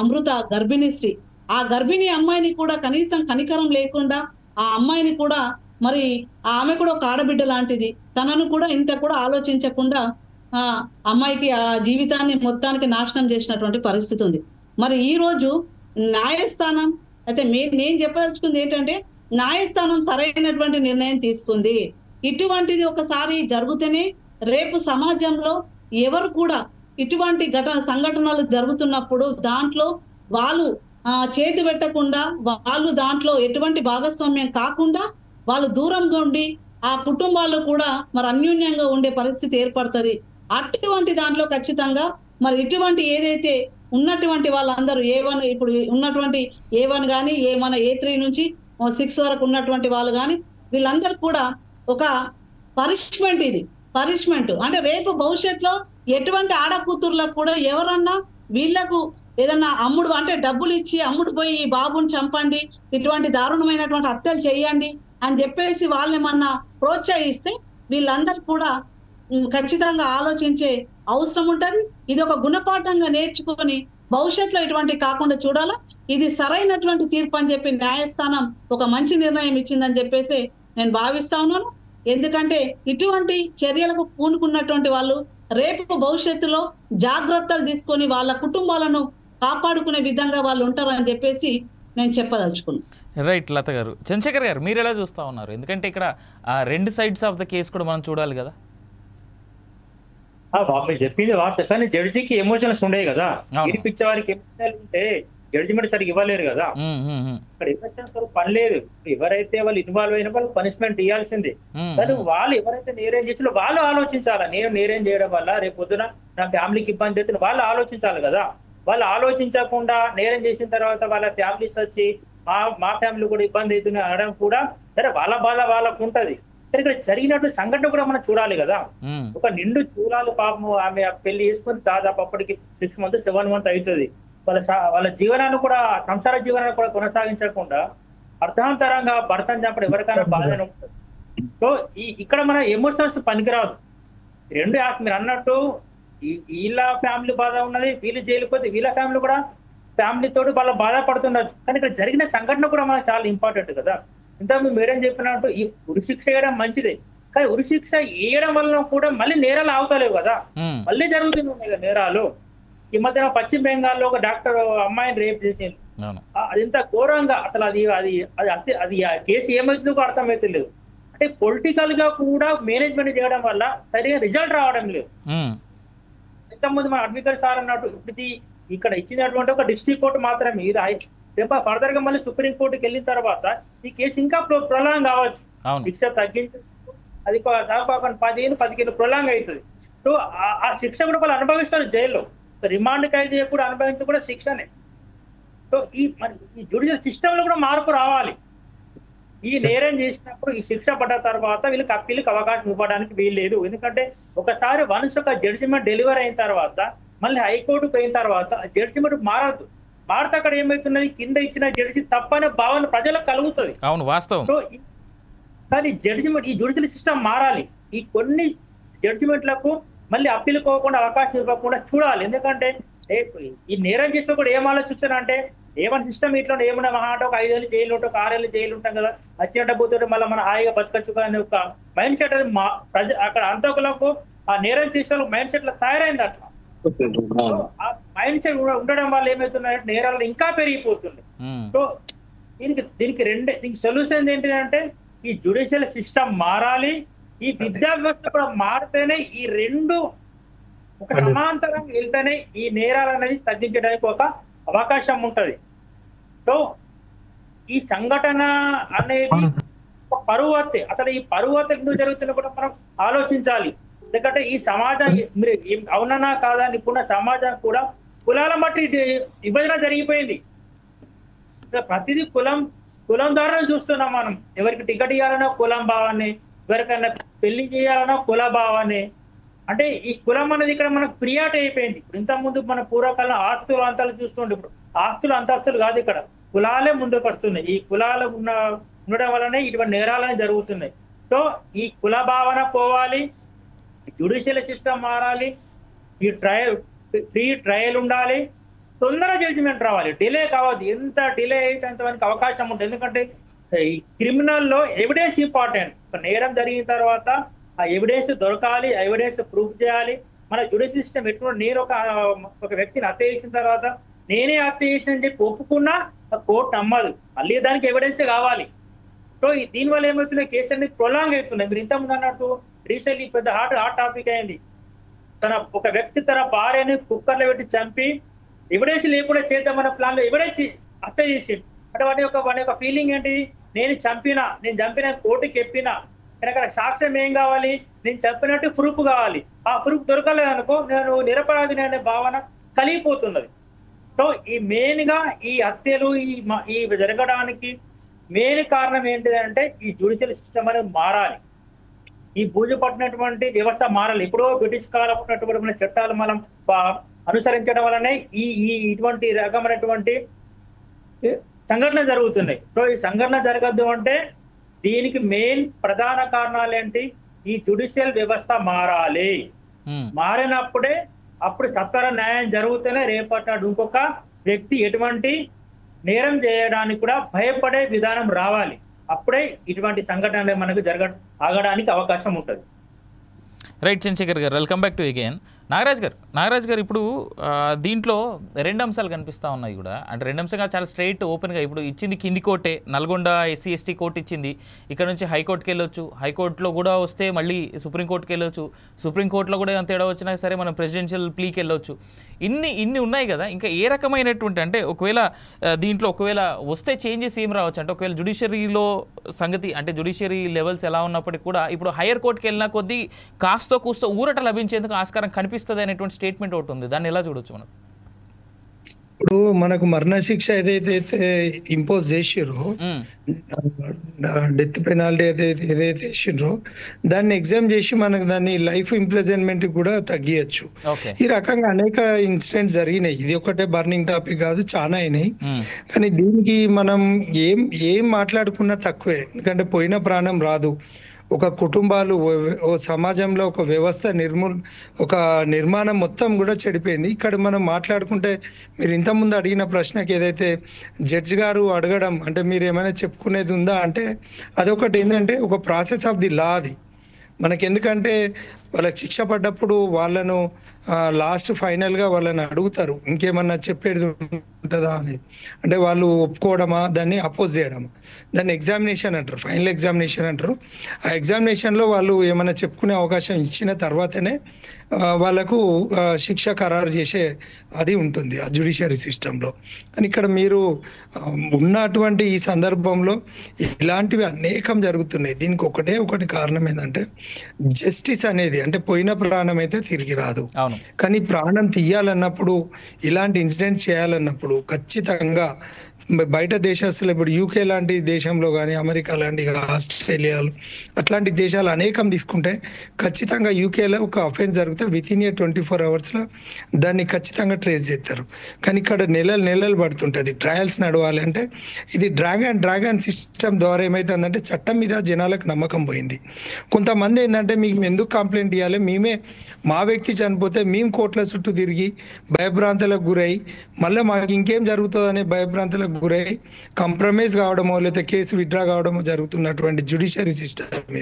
అమృత గర్భిణీ స్త్రీ, ఆ గర్భిణీ అమ్మాయిని కూడా కనీసం కనికరం లేకుండా ఆ అమ్మాయిని కూడా మరి ఆమె కూడా ఒక ఆడబిడ్డ లాంటిది, తనను కూడా ఇంత కూడా ఆలోచించకుండా అమ్మాయికి ఆ జీవితాన్ని మొత్తానికి నాశనం చేసినటువంటి పరిస్థితి ఉంది. మరి ఈ రోజు న్యాయస్థానం అయితే నేను చెప్పదలుచుకుంది ఏంటంటే న్యాయస్థానం సరైనటువంటి నిర్ణయం తీసుకుంది. ఇటువంటిది ఒకసారి జరిగితేనే రేపు సమాజంలో ఎవరు కూడా ఇటువంటి సంఘటనలు జరుగుతున్నప్పుడు దాంట్లో వాళ్ళు చేతి పెట్టకుండా, వాళ్ళు దాంట్లో ఎటువంటి భాగస్వామ్యం కాకుండా వాళ్ళు దూరంగా ఉండి ఆ కుటుంబాలు కూడా మరి అన్యోన్యంగా ఉండే పరిస్థితి ఏర్పడుతుంది. అటువంటి దాంట్లో ఖచ్చితంగా మరి ఇటువంటి ఏదైతే ఉన్నటువంటి వాళ్ళందరూ A1 ఇప్పుడు ఉన్నటువంటి A1 కానీ మన A3 నుంచి 6 వరకు ఉన్నటువంటి వాళ్ళు కానీ వీళ్ళందరూ కూడా ఒక పనిష్మెంట్, ఇది పనిష్మెంట్. అంటే రేపు భవిష్యత్తులో ఎటువంటి ఆడకూతుర్లకు కూడా ఎవరన్నా వీళ్లకు ఏదన్నా అమ్ముడు అంటే డబ్బులు ఇచ్చి అమ్ముడు పోయి ఈ బాబుని చంపండి, ఇటువంటి దారుణమైనటువంటి హత్యలు చేయండి అని చెప్పేసి వాళ్ళేమన్నా ప్రోత్సహిస్తే వీళ్ళందరూ కూడా ఖచ్చితంగా ఆలోచించే అవసరం ఉంటది. ఇది ఒక గుణపాఠంగా నేర్చుకొని భవిష్యత్తులో ఇటువంటి కాకుండా చూడాలా. ఇది సరైనటువంటి తీర్పు అని చెప్పి న్యాయస్థానం ఒక మంచి నిర్ణయం ఇచ్చిందని చెప్పేసి నేను భావిస్తా ఉన్నాను. ఎందుకంటే ఇటువంటి చర్యలకు పూనుకున్నటువంటి వాళ్ళు రేపు భవిష్యత్తులో జాగ్రత్తలు తీసుకొని వాళ్ళ కుటుంబాలను కాపాడుకునే విధంగా వాళ్ళు ఉంటారని చెప్పేసి నేను చెప్పదలుచుకున్నాను. రైట్ లత గారు. చంద్రశేఖర్ గారు, మీరు ఎలా చూస్తా ఉన్నారు? ఎందుకంటే ఇక్కడ రెండు సైడ్స్ ఆఫ్ ద కేసు కూడా మనం చూడాలి కదా. మీరు చెప్పింది వార్త, కానీ జడ్జికి ఎమోషన్స్ ఉండేవి కదా, ఇరిపించే వారికి ఎమోషనల్ ఉంటే జడ్జిమెంట్ సరిగ్గా ఇవ్వలేరు కదా. ఇక్కడ ఎమోషన్స్ పని లేదు. ఎవరైతే వాళ్ళు ఇన్వాల్వ్ అయిన వాళ్ళు పనిష్మెంట్ ఇవ్వాల్సిందే. కానీ వాళ్ళు ఎవరైతే నేరేం చేసినా వాళ్ళు ఆలోచించాలా. నేను నేరేం చేయడం వల్ల రేపు పొద్దున నా ఫ్యామిలీకి ఇబ్బంది అవుతుంది వాళ్ళు ఆలోచించాలి కదా. వాళ్ళు ఆలోచించకుండా నేరం చేసిన తర్వాత వాళ్ళ ఫ్యామిలీస్ వచ్చి మా ఫ్యామిలీ కూడా ఇబ్బంది అవుతుంది అనడం కూడా సరే, వాళ్ళ బాధ వాళ్ళకు ఉంటది. ఇక్కడ జరిగినట్టు సంఘటన కూడా మనం చూడాలి కదా. ఒక నిండు చూడాలి పాపం, ఆమె పెళ్లి చేసుకుని దాదాపు అప్పటికి 6 months 7 months అవుతుంది. వాళ్ళ జీవనాన్ని కూడా, సంసార జీవనాన్ని కూడా కొనసాగించకుండా అర్థాంతరంగా భర్తను చంపడం ఎవరికైనా బాధనే ఉంటుంది. సో ఇక్కడ మన ఎమోషన్స్ పనికిరాదు. రెండు మీరు అన్నట్టు వీళ్ళ ఫ్యామిలీ బాధ ఉన్నది, వీళ్ళు జైలుకి పోతే వీళ్ళ ఫ్యామిలీ కూడా ఫ్యామిలీ తోటి వాళ్ళ బాధపడుతుండొచ్చు. కానీ ఇక్కడ జరిగిన సంఘటన కూడా మనకు చాలా ఇంపార్టెంట్ కదా. ఇంత మేడం చెప్పినట్టు ఈ ఉరిశిక్ష వేయడం మంచిదే, కానీ ఉరిశిక్ష వేయడం వల్ల కూడా మళ్ళీ నేరాలు ఆగుతలేవు కదా, మళ్ళీ జరుగుతున్నాయి కదా నేరాలు. ఈ మధ్యన పశ్చిమ బెంగాల్లో ఒక డాక్టర్ అమ్మాయిని రేప్ చేసింది. అది ఎంత ఘోరంగా అసలు అది అది అది అది ఆ కేసు ఏమవుతుందో కూడా అర్థమైతే లేదు. అంటే పొలిటికల్ గా కూడా మేనేజ్మెంట్ చేయడం వల్ల సరిగా రిజల్ట్ రావడం లేదు. ఇంతకుముందు మన అడ్వకేట్ సార్ అన్నట్టు ఇప్పుడు ఇక్కడ ఇచ్చినటువంటి ఒక డిస్ట్రిక్ట్ కోర్టు మాత్రమే, ఇది ఫర్దర్ గా మళ్ళీ సుప్రీం కోర్టుకి వెళ్ళిన తర్వాత ఈ కేసు ఇంకా ప్రొలాంగ్ కావచ్చు. శిక్ష తగ్గించి అది 10-15 ప్రొలాంగ్ అవుతుంది. సో ఆ శిక్ష కూడా వాళ్ళు అనుభవిస్తారు జైల్లో. రిమాండ్ ఖైదీ కూడా అనుభవించి కూడా శిక్షనే. సో ఈ జ్యుడిషియల్ సిస్టమ్ లో కూడా మార్పు రావాలి. ఈ నేరం చేసినప్పుడు ఈ శిక్ష పడ్డ తర్వాత వీళ్ళకి అప్పీలకు అవకాశం ఇవ్వడానికి వీల్లేదు. ఎందుకంటే ఒకసారి వన్స్ ఒక జడ్జిమెంట్ డెలివరీ అయిన తర్వాత మళ్ళీ హైకోర్టుకు పోయిన తర్వాత జడ్జిమెంట్ మారదు. మారితే అక్కడ ఏమైతున్నది, కింద ఇచ్చిన జడ్జి తప్పనే భావన ప్రజలకు కలుగుతుంది. అవును, వాస్తవం. కానీ జడ్జిమెంట్, ఈ జ్యుడిషియల్ సిస్టమ్ మారాలి. ఈ కొన్ని జడ్జిమెంట్లకు మళ్ళీ అప్పీలు పోకుండా అవకాశం ఇవ్వకుండా చూడాలి. ఎందుకంటే ఈ నేరం చేస్తే కూడా ఏం ఆలోచిస్తారంటే ఏమైనా సిస్టమ్ ఇట్లా ఏమన్నా మహా అంటే ఒక 5 ఏళ్ళు జైలు ఉంటాం, ఒక 6 ఏళ్ళు జైలు ఉంటాం కదా, వచ్చినట్టు పోతుంటే మళ్ళీ మన హాయిగా బతకచ్చు అనే ఒక మైండ్ సెట్ అది అక్కడ అంతకులకు ఆ నేరం చేసే వాళ్ళకి మైండ్ సెట్ తయారైంది. అట్లా ఆ మైండ్ సెట్ ఉండడం వల్ల ఏమవుతున్నాయంటే నేరాలు ఇంకా పెరిగిపోతుంది. సో దీనికి సొల్యూషన్ ఏంటిదంటే ఈ జ్యుడిషియల్ సిస్టమ్ మారాలి, ఈ విద్యా వ్యవస్థ కూడా మారితేనే ఈ రెండు ఒక సమాంతరంగా వెళ్తేనే ఈ నేరాలు అనేది తగ్గించడానికి ఒక అవకాశం ఉంటది. సో ఈ సంఘటన అనేది పరువు హత్య, అసలు ఈ పరువు హత్య ఎందుకు జరుగుతుందో కూడా మనం ఆలోచించాలి. ఎందుకంటే ఈ సమాజం మీరు అవునన్నా కాదా ఇప్పుడున్న సమాజం కూడా కులాల బట్టి విభజన జరిగిపోయింది. ప్రతిదీ కులం ద్వారా చూస్తున్నాం మనం. ఎవరికి టికెట్ ఇవ్వాలన్నా కులం భావాన్ని, ఎవరికైనా పెళ్లి చేయాలన్నా కుల భావాన్ని. అంటే ఈ కులం అనేది ఇక్కడ మనకు ప్రియారిటీ అయిపోయింది. ఇప్పుడు ఇంతకుముందు మన పూర్వకాలం ఆస్తులు అంతాలు చూస్తుండే, ఇప్పుడు ఆస్తులు అంతస్తులు కాదు, ఇక్కడ కులాలే ముందుకు వస్తున్నాయి. ఈ కులాలు ఉండడం వల్లనే ఇటువంటి నేరాలనే జరుగుతున్నాయి. సో ఈ కుల భావన పోవాలి, జ్యుడిషియల్ సిస్టమ్ మారాలి, ఈ ఫ్రీ ట్రయల్ ఉండాలి, తొందర జడ్జిమెంట్ రావాలి, డిలే కావద్దు. ఎంత డిలే అయితే అంతమందికి అవకాశం ఉంటుంది. ఎందుకంటే ఈ క్రిమినల్లో ఎవిడెన్స్ ఇంపార్టెంట్. ఒక నేరం జరిగిన తర్వాత ఆ ఎవిడెన్స్ దొరకాలి, ఎవిడెన్స్ ప్రూఫ్ చేయాలి. మన జ్యుడిషియల్ సిస్టమ్ ఎటువంటి నేను ఒక వ్యక్తిని హత్య చేసిన తర్వాత నేనే హత్య చేసిన చెప్పి ఒప్పుకున్నా కోర్టు నమ్మదు, మళ్ళీ దానికి ఎవిడెన్స్ కావాలి. సో దీనివల్ల ఏమవుతున్నాయి, కేసు అనేది ప్రొలాంగ్ అవుతున్నాయి. మీరు ఇంతకుముందు అన్నట్టు రీసెంట్లీ పెద్ద హాట్ టాపిక్ అయింది. ఒక వ్యక్తి తన భార్యని కుక్కర్లో పెట్టి చంపి ఎవిడెన్స్ లేకుండా చేద్దామన్న ప్లాన్ లో ఎవిడెన్స్ హత్య చేసి అంటే వాడి యొక్క ఫీలింగ్ ఏంటి, నేను చంపిన కోర్టుకి ఎప్పినా, కానీ అక్కడ సాక్ష్యం ఏం కావాలి, నేను చెప్పినట్టు ప్రూఫ్ కావాలి. ఆ ప్రూఫ్ దొరకలేదనుకో నేను నిరపరాధిని అనే భావన కలిగిపోతున్నది. సో ఈ మెయిన్ గా ఈ హత్యలు ఈ జరగడానికి మెయిన్ కారణం ఏంటిదంటే ఈ జ్యుడిషియల్ సిస్టమ్ అనేది మారాలి, ఈ బూజు పట్టినటువంటి వ్యవస్థ మారాలి. ఇప్పుడు బ్రిటిష్ కాలం ఉన్నటువంటి చట్టాలు మనం అనుసరించడం వల్లనే ఇటువంటి రకమైనటువంటి సంఘటన జరుగుతున్నాయి. సో ఈ సంఘటన జరగద్దు అంటే దీనికి మెయిన్ ప్రధాన కారణాలు ఏంటి, ఈ జ్యుడిషియల్ వ్యవస్థ మారాలి. మారినప్పుడే అప్పుడు సత్వర న్యాయం జరుగుతూనే రేపటి నాడు ఇంకొక వ్యక్తి ఎటువంటి నేరం చేయడానికి కూడా భయపడే విధానం రావాలి. అప్పుడే ఇటువంటి సంఘటనలు మనకు ఆగడానికి అవకాశం ఉంటుంది. రైట్ చంద్రశేఖర్ గారు, welcome back to again. Nagaraj గారు ఇప్పుడు దీంట్లో 2 అంశాలు కనిపిస్తూ ఉన్నాయి కూడా. అంటే 2 అంశాలు చాలా స్ట్రైట్ ఓపెన్గా ఇప్పుడు ఇచ్చింది కింది కోర్టే, నల్గొండ SC ST కోర్టు ఇచ్చింది. ఇక్కడ నుంచి హైకోర్టుకి వెళ్ళొచ్చు, హైకోర్టులో కూడా వస్తే మళ్ళీ సుప్రీంకోర్టుకి వెళ్ళొచ్చు, సుప్రీంకోర్టులో కూడా ఎంత తేడా వచ్చినా సరే మనం ప్రెసిడెన్షియల్ ప్లీకి వెళ్ళొచ్చు. ఇన్ని ఉన్నాయి కదా. ఇంకా ఏ రకమైనటువంటి అంటే ఒకవేళ దీంట్లో వస్తే చేంజెస్ ఏం రావచ్చు అంటే ఒకవేళ జ్యుడిషియరీలో సంగతి అంటే జ్యుడిషియరీ లెవెల్స్ ఎలా ఉన్నప్పటికీ కూడా ఇప్పుడు హైయర్ కోర్టుకి వెళ్ళిన కొద్దీ కాస్తో కూస్తో ఊరట లభించేందుకు ఆస్కారం కనిపిస్తుంది అనేటువంటి స్టేట్మెంట్ ఒకటి ఉంది. దాన్ని ఎలా చూడొచ్చు మనం? ఇప్పుడు మనకు మరణ శిక్ష ఏదైతే ఇంపోజ్ చేసిరో, డెత్ పెనాల్టీ ఏదైతే చేసిండ్రో దాన్ని ఎగ్జామ్ చేసి మనకు దాన్ని లైఫ్ ఇంప్రిజన్మెంట్ కూడా తగ్గియచ్చు. ఈ రకంగా అనేక ఇన్సిడెంట్స్ జరిగినాయి. ఇది ఒకటే బర్నింగ్ టాపిక్ కాదు, చాలా అయినాయి. కానీ దీనికి మనం ఏం మాట్లాడుకున్నా తక్కువే. ఎందుకంటే పోయిన ప్రాణం రాదు. ఒక కుటుంబాలు, ఓ సమాజంలో ఒక వ్యవస్థ ఒక నిర్మాణం మొత్తం కూడా చెడిపోయింది. ఇక్కడ మనం మాట్లాడుకుంటే మీరు ఇంతకుముందు అడిగిన ప్రశ్నకి ఏదైతే జడ్జి గారు అడగడం అంటే మీరు ఏమైనా చెప్పుకునేది ఉందా అంటే అదొకటి ఏంటంటే ఒక ప్రాసెస్ ఆఫ్ ది లా అది మనకి. ఎందుకంటే వాళ్ళకి శిక్ష పడ్డప్పుడు వాళ్ళను లాస్ట్ ఫైనల్ గా వాళ్ళని అడుగుతారు ఇంకేమన్నా చెప్పేది ఉంటుందా అని. అంటే వాళ్ళు ఒప్పుకోవడమా, దాన్ని అపోజ్ చేయడమా, దాన్ని ఎగ్జామినేషన్ అంటారు, ఫైనల్ ఎగ్జామినేషన్ అంటారు. ఆ ఎగ్జామినేషన్ లో వాళ్ళు ఏమైనా చెప్పుకునే అవకాశం ఇచ్చిన తర్వాతనే వాళ్ళకు శిక్ష ఖరారు చేసే అది ఉంటుంది ఆ జ్యుడిషియరీ సిస్టంలో. కానీ ఇక్కడ మీరు ఉన్నటువంటి ఈ సందర్భంలో ఇలాంటివి అనేకం జరుగుతున్నాయి. దీనికి ఒకటి కారణం ఏంటంటే జస్టిస్ అనేది అంటే పోయిన ప్రాణం అయితే తిరిగి రాదు, కానీ ప్రాణం తీయాలన్నప్పుడు ఇలాంటి ఇన్సిడెంట్ చేయాలన్నప్పుడు ఖచ్చితంగా బయట దేశస్తులు ఇప్పుడు యూకే లాంటి దేశంలో కానీ అమెరికా లాంటి ఆస్ట్రేలియాలు అట్లాంటి దేశాలు అనేకం తీసుకుంటే ఖచ్చితంగా యూకేలో ఒక అఫెన్స్ జరిగితే విత్ ఇన్ 24 అవర్స్లో దాన్ని ఖచ్చితంగా ట్రేస్ చేస్తారు. కానీ ఇక్కడ నెలలు పడుతుంటుంది ట్రయల్స్ నడవాలి అంటే. ఇది డ్రాగన్ సిస్టమ్ ద్వారా ఏమైతుందంటే చట్టం మీద జనాలకు నమ్మకం పోయింది. కొంతమంది ఏంటంటే మీకు ఎందుకు కంప్లైంట్ ఇవ్వాలి, మా వ్యక్తి చనిపోతే మేము కోర్టుల చుట్టూ తిరిగి భయభ్రాంతులకు గురై మళ్ళీ మాకు ఇంకేం జరుగుతుందనే భయభ్రాంతులకు గురై కాంప్రమైజ్ కావడమో లేదా కేసు విత్డ్రా కావడమో జరుగుతున్నటువంటి జ్యుడిషియరీ సిస్టమ్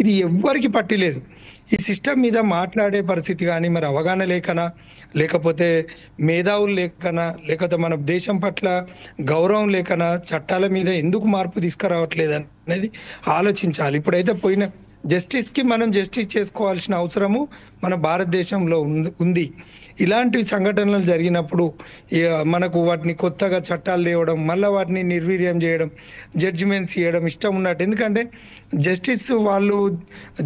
ఇది ఎవ్వరికి పట్టిలేదు. ఈ సిస్టమ్ మీద మాట్లాడే పరిస్థితి కానీ మరి అవగాహన లేకనా, లేకపోతే మేధావులు లేకనా, లేకపోతే మన దేశం పట్ల గౌరవం లేకనా, చట్టాల మీద ఎందుకు మార్పు తీసుకురావట్లేదు అనేది ఆలోచించాలి. ఇప్పుడైతే పోయిన జస్టిస్కి మనం జస్టిస్ చేసుకోవాల్సిన అవసరము మన భారతదేశంలో ఉంది. ఇలాంటి సంఘటనలు జరిగినప్పుడు మనకు వాటిని కొత్తగా చట్టాలు తేవడం, మళ్ళీ వాటిని నిర్వీర్యం చేయడం, జడ్జిమెంట్స్ ఇవ్వడం ఇష్టం ఉన్నట్టు. ఎందుకంటే జస్టిస్ వాళ్ళు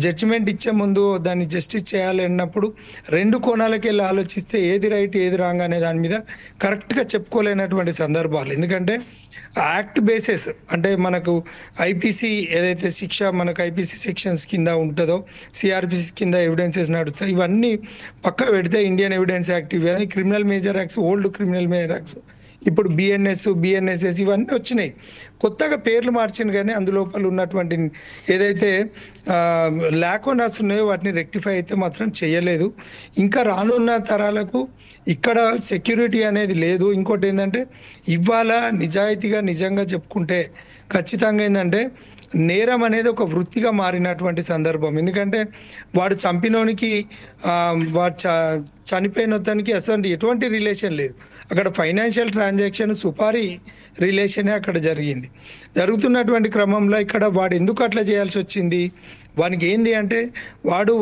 జడ్జిమెంట్ ఇచ్చే ముందు దాన్ని జస్టిస్ చేయాలి అన్నప్పుడు 2 కోణాలకి వెళ్ళి ఆలోచిస్తే ఏది రైట్ ఏది రాంగ్ అనే దాని మీద కరెక్ట్గా చెప్పుకోలేనటువంటి సందర్భాలు. ఎందుకంటే యాక్ట్ బేసెస్ అంటే మనకు ఐపీసీ ఏదైతే శిక్ష మనకు ఐపీసీ సెక్షన్స్ కింద ఉంటుందో, సిఆర్పిసి కింద ఎవిడెన్సెస్ నడుస్తాయి, ఇవన్నీ పక్క పెడితే ఇండియన్ ఎవిడెన్స్ యాక్ట్, ఇవన్నీ criminal major acts, old criminal major acts, ఇప్పుడు బిఎన్ఎస్ఎస్ ఇవన్నీ వచ్చినాయి. కొత్తగా పేర్లు మార్చింది కానీ అందులోపల ఉన్నటువంటి ఏదైతే ల్యాకోనాస్ ఉన్నాయో వాటిని రెక్టిఫై అయితే మాత్రం చేయలేదు. ఇంకా రానున్న తరాలకు ఇక్కడ సెక్యూరిటీ అనేది లేదు. ఇంకోటి ఏంటంటే ఇవాళ నిజంగా చెప్పుకుంటే ఖచ్చితంగా ఏంటంటే నేరం అనేది ఒక వృత్తిగా మారినటువంటి సందర్భం. ఎందుకంటే వాడు చంపినోనికి వాడు చనిపోయినతనికి అసలు ఎటువంటి రిలేషన్ లేదు. అక్కడ ఫైనాన్షియల్ ట్రాన్సాక్షన్ సుపారీ రిలేషనే అక్కడ జరుగుతున్నటువంటి క్రమంలో ఇక్కడ వాడు ఎందుకు అట్లా చేయాల్సి వచ్చింది, వానికి ఏంది అంటే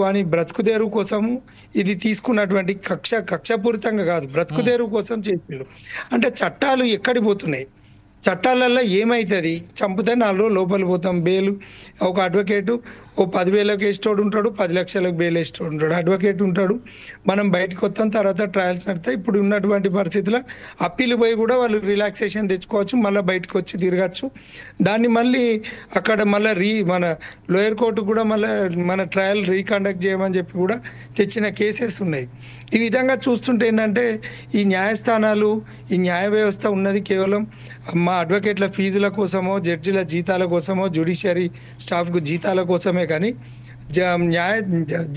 వాని బ్రతుకుదేరు కోసము ఇది తీసుకున్నటువంటి కక్షపూరితంగా కాదు, బ్రతుకుదేరు కోసం చేసిండు. అంటే చట్టాలు ఎక్కడికి పోతున్నాయి, చట్టాలలో ఏమవుతుంది, చంపితే 4 రోజులు లోపల పోతాం, బెయిల్ ఒక అడ్వకేటు 10,000కి వేసేటోడు ఉంటాడు, 10 లక్షలకు బెయిల్ వేసేటోడు ఉంటాడు, అడ్వకేట్ ఉంటాడు. మనం బయటకు వస్తాం, తర్వాత ట్రయల్స్ నడితే ఇప్పుడు ఉన్నటువంటి పరిస్థితుల్లో అప్పీల్ పోయి కూడా వాళ్ళు రిలాక్సేషన్ తెచ్చుకోవచ్చు, మళ్ళీ బయటకు వచ్చి తిరగచ్చు. దాన్ని మళ్ళీ అక్కడ మళ్ళీ మన లోయర్ కోర్టు కూడా మళ్ళీ మన ట్రయల్ రీకండక్ట్ చేయమని చెప్పి కూడా తెచ్చిన కేసెస్ ఉన్నాయి. ఈ విధంగా చూస్తుంటే ఏంటంటే ఈ న్యాయస్థానాలు, ఈ న్యాయ వ్యవస్థ ఉన్నది కేవలం మా అడ్వకేట్ల ఫీజుల కోసమో, జడ్జిల జీతాల కోసమో, జ్యుడిషియరీ స్టాఫ్కు జీతాల కోసమే కానీ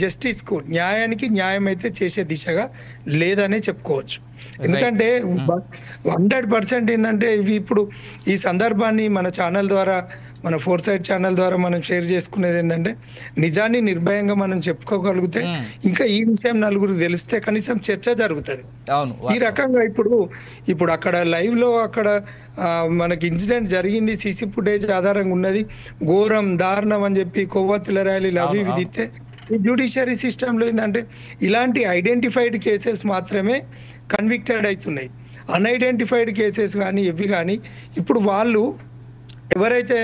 జస్టిస్కు న్యాయానికి న్యాయం అయితే చేసే దిశగా లేదనే చెప్పుకోవచ్చు. ఎందుకంటే 100% ఏంటంటే ఇవి ఇప్పుడు ఈ సందర్భాన్ని మన ఛానల్ ద్వారా, మన ఫోర్సైట్ ఛానల్ ద్వారా మనం షేర్ చేసుకునేది ఏంటంటే నిజాన్ని నిర్భయంగా మనం చెప్పుకోగలిగితే ఇంకా ఈ విషయం నలుగురికి తెలిస్తే కనీసం చర్చ జరుగుతుంది. ఈ రకంగా ఇప్పుడు అక్కడ లైవ్ లో అక్కడ మనకి ఇన్సిడెంట్ జరిగింది, సీసీ ఫుటేజ్ ఆధారంగా ఉన్నది, ఘోరం దారుణం అని చెప్పి కొవ్వొత్తుల ర్యాలీలు అవి విధిస్తే ఈ జ్యుడిషియరీ సిస్టంలో ఏంటంటే ఇలాంటి ఐడెంటిఫైడ్ కేసెస్ మాత్రమే కన్విక్టెడ్ అవుతున్నాయి. అన్ఐడెంటిఫైడ్ కేసెస్ కానీ ఇవి కానీ ఇప్పుడు వాళ్ళు ఎవరైతే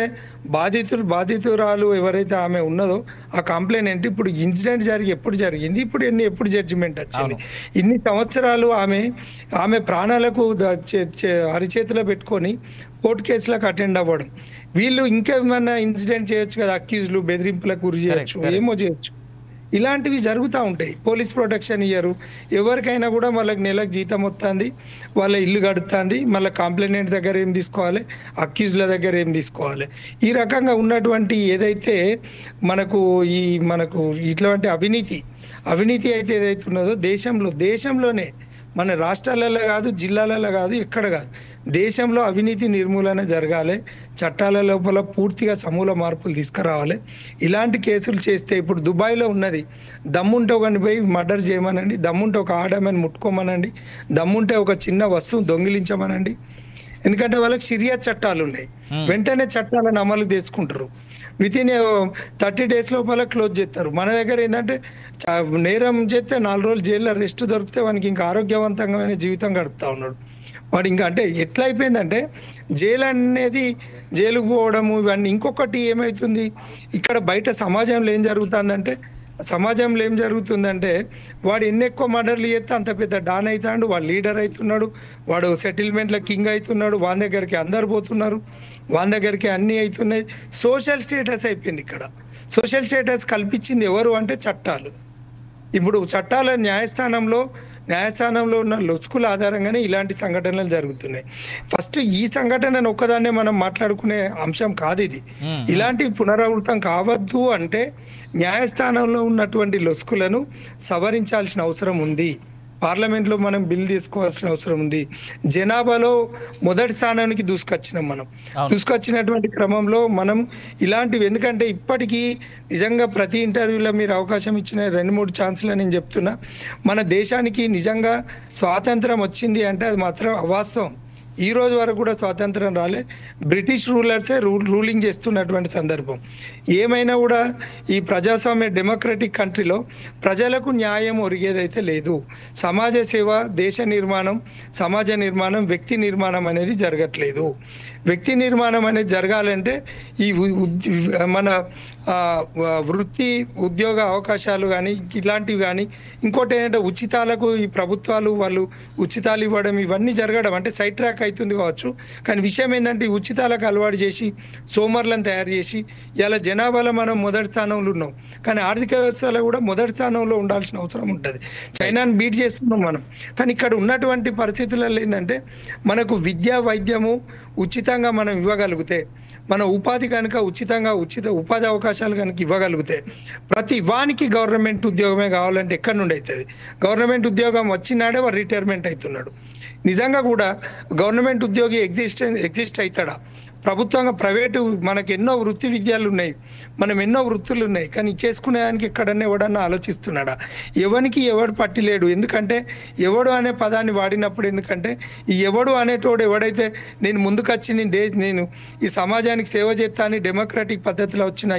బాధితురాలు ఎవరైతే ఆమె ఉన్నదో ఆ కంప్లైంట్ ఇప్పుడు ఇన్సిడెంట్ ఎప్పుడు జరిగింది, ఎప్పుడు జడ్జిమెంట్ వచ్చింది, ఇన్ని సంవత్సరాలు ఆమె ప్రాణాలకు అరిచేతిలో పెట్టుకొని కోర్టు కేసులకు అటెండ్ అవ్వడం, వీళ్ళు ఇంకేమన్నా ఇన్సిడెంట్ చేయొచ్చు కదా, అక్యూజ్లు బెదిరింపులకు గురి చేయొచ్చు, ఏమో చేయొచ్చు. ఇలాంటివి జరుగుతూ ఉంటాయి. పోలీస్ ప్రొటెక్షన్ ఇయ్యరు, ఎవరికైనా కూడా వాళ్ళకి నెలకు జీతం వస్తుంది, వాళ్ళ ఇల్లు గడుతుంది, మళ్ళీ కంప్లైంట్ దగ్గర ఏం తీసుకోవాలి, అక్యూజ్ల దగ్గర ఏం తీసుకోవాలి. ఈ రకంగా ఉన్నటువంటి ఏదైతే మనకు ఇట్లాంటి అవినీతి అయితే ఏదైతే ఉన్నదో దేశంలోనే మన రాష్ట్రాలలో కాదు, జిల్లాలలో కాదు, ఎక్కడ కాదు, దేశంలో అవినీతి నిర్మూలన జరగాలి. చట్టాల లోపల పూర్తిగా సమూల మార్పులు తీసుకురావాలి. ఇలాంటి కేసులు చేస్తే ఇప్పుడు దుబాయ్లో ఉన్నది, దమ్ముంటే ఒకని పోయి మర్డర్ చేయమనండి, దమ్ముంటే ఒక ఆడమని ముట్టుకోమనండి, దమ్ముంటే ఒక చిన్న వస్తువు దొంగిలించమనండి. ఎందుకంటే వాళ్ళకి షరియా చట్టాలు ఉన్నాయి, వెంటనే చట్టాలను అమలు చేసుకుంటారు. విత్ ఇన్ 30 days లోపల క్లోజ్ చేస్తారు. మన దగ్గర ఏంటంటే నేరం చేస్తే 4 రోజులు జైల్లో రెస్ట్ దొరికితే వానికి ఇంకా ఆరోగ్యవంతమైన జీవితం గడుపుతా ఉన్నాడు వాడు. ఇంకా అంటే ఎట్లా అయిపోయిందంటే జైలుకు పోవడము ఇవన్నీ. ఇంకొకటి ఏమవుతుంది, ఇక్కడ బయట సమాజంలో ఏం జరుగుతుందంటే సమాజంలో ఏం జరుగుతుందంటే వాడు ఎన్ని ఎక్కువ మర్డర్లు చేస్తే అంత పెద్ద డాన్ అవుతాడు, వాడు లీడర్ అవుతున్నాడు, వాడు సెటిల్మెంట్ల కింగ్ అవుతున్నాడు, వాని దగ్గరికి అందరు పోతున్నారు, వాని దగ్గరికి అన్నీ అవుతున్నాయి. సోషల్ స్టేటస్ అయిపోయింది. ఇక్కడ సోషల్ స్టేటస్ కల్పించింది ఎవరు అంటే చట్టాలు. ఇప్పుడు చట్టాల న్యాయస్థానంలో ఉన్న లొసుకుల ఆధారంగానే ఇలాంటి సంఘటనలు జరుగుతున్నాయి. ఫస్ట్ ఈ సంఘటనను ఒక్కదాన్నే మనం మాట్లాడుకునే అంశం కాదు ఇది. ఇలాంటి పునరావృతం కావద్దు అంటే న్యాయస్థానంలో ఉన్నటువంటి లొసుకులను సవరించాల్సిన అవసరం ఉంది. పార్లమెంట్లో మనం బిల్ తీసుకోవాల్సిన అవసరం ఉంది. జనాభాలో మొదటి స్థానానికి దూసుకొచ్చినటువంటి క్రమంలో మనం ఇలాంటివి, ఎందుకంటే ఇప్పటికీ నిజంగా ప్రతి ఇంటర్వ్యూలో మీరు అవకాశం ఇచ్చిన 2-3 ఛాన్సులు నేను చెప్తున్నా, మన దేశానికి నిజంగా స్వాతంత్రం వచ్చింది అంటే అది మాత్రం అవాస్తవం. ఈ రోజు వరకు కూడా స్వాతంత్రం రాలే. బ్రిటిష్ రూలర్సే రూలింగ్ చేస్తున్నటువంటి సందర్భం. ఏమైనా కూడా ఈ ప్రజాస్వామ్య డెమోక్రటిక్ కంట్రీలో ప్రజలకు న్యాయం ఒరిగేదైతే లేదు. సమాజ సేవ, దేశ నిర్మాణం, సమాజ నిర్మాణం, వ్యక్తి నిర్మాణం అనేది జరగట్లేదు. వ్యక్తి నిర్మాణం అనేది జరగాలంటే ఈ మన వృత్తి ఉద్యోగ అవకాశాలు కానీ ఇలాంటివి కానీ, ఇంకోటి ఏంటంటే ఉచితాలకు ఈ ప్రభుత్వాలు వాళ్ళు ఉచితాలు ఇవ్వడం, ఇవన్నీ జరగడం అంటే సైడ్ ట్రాక్ అవుతుంది కావచ్చు. కానీ విషయం ఏంటంటే ఈ ఉచితాలకు అలవాటు చేసి సోమర్లను తయారు చేసి ఇలా జనాభాలో మనం మొదటి స్థానంలో ఉన్నాం, కానీ ఆర్థిక వ్యవస్థలో కూడా మొదటి స్థానంలో ఉండాల్సిన అవసరం ఉంటుంది. చైనాను బీట్ చేస్తున్నాం మనం. కానీ ఇక్కడ ఉన్నటువంటి పరిస్థితులలో ఏంటంటే మనకు విద్యా వైద్యము ఉచితంగా మనం ఇవ్వగలిగితే, మన ఉపాధి కనుక ఉచితంగా ఉపాధి అవకాశాలు కనుక ఇవ్వగలిగితే, ప్రతి వానికి గవర్నమెంట్ ఉద్యోగమే కావాలంటే ఎక్కడి నుండి అవుతుంది? గవర్నమెంట్ ఉద్యోగం వచ్చినాడే వాడు రిటైర్మెంట్ అవుతున్నాడు. నిజంగా కూడా గవర్నమెంట్ ఉద్యోగి ఎగ్జిస్ట్ అవుతాడా? ప్రభుత్వంగా ప్రైవేటు మనకు ఎన్నో వృత్తి విద్యలు ఉన్నాయి, మనం ఎన్నో వృత్తులు ఉన్నాయి, కానీ చేసుకునేదానికి ఎక్కడన్నా ఎవడన్నా ఆలోచిస్తున్నాడా? ఎవరికి ఎవడు పట్టిలేడు. ఎందుకంటే ఎవడు అనే పదాన్ని వాడినప్పుడు, ఎందుకంటే ఈ ఎవడు అనేటోడు ఎవడైతే నేను ముందుకొచ్చి నేను ఈ సమాజానికి సేవ చేస్తా అని డెమోక్రటిక్ పద్ధతిలో వచ్చిన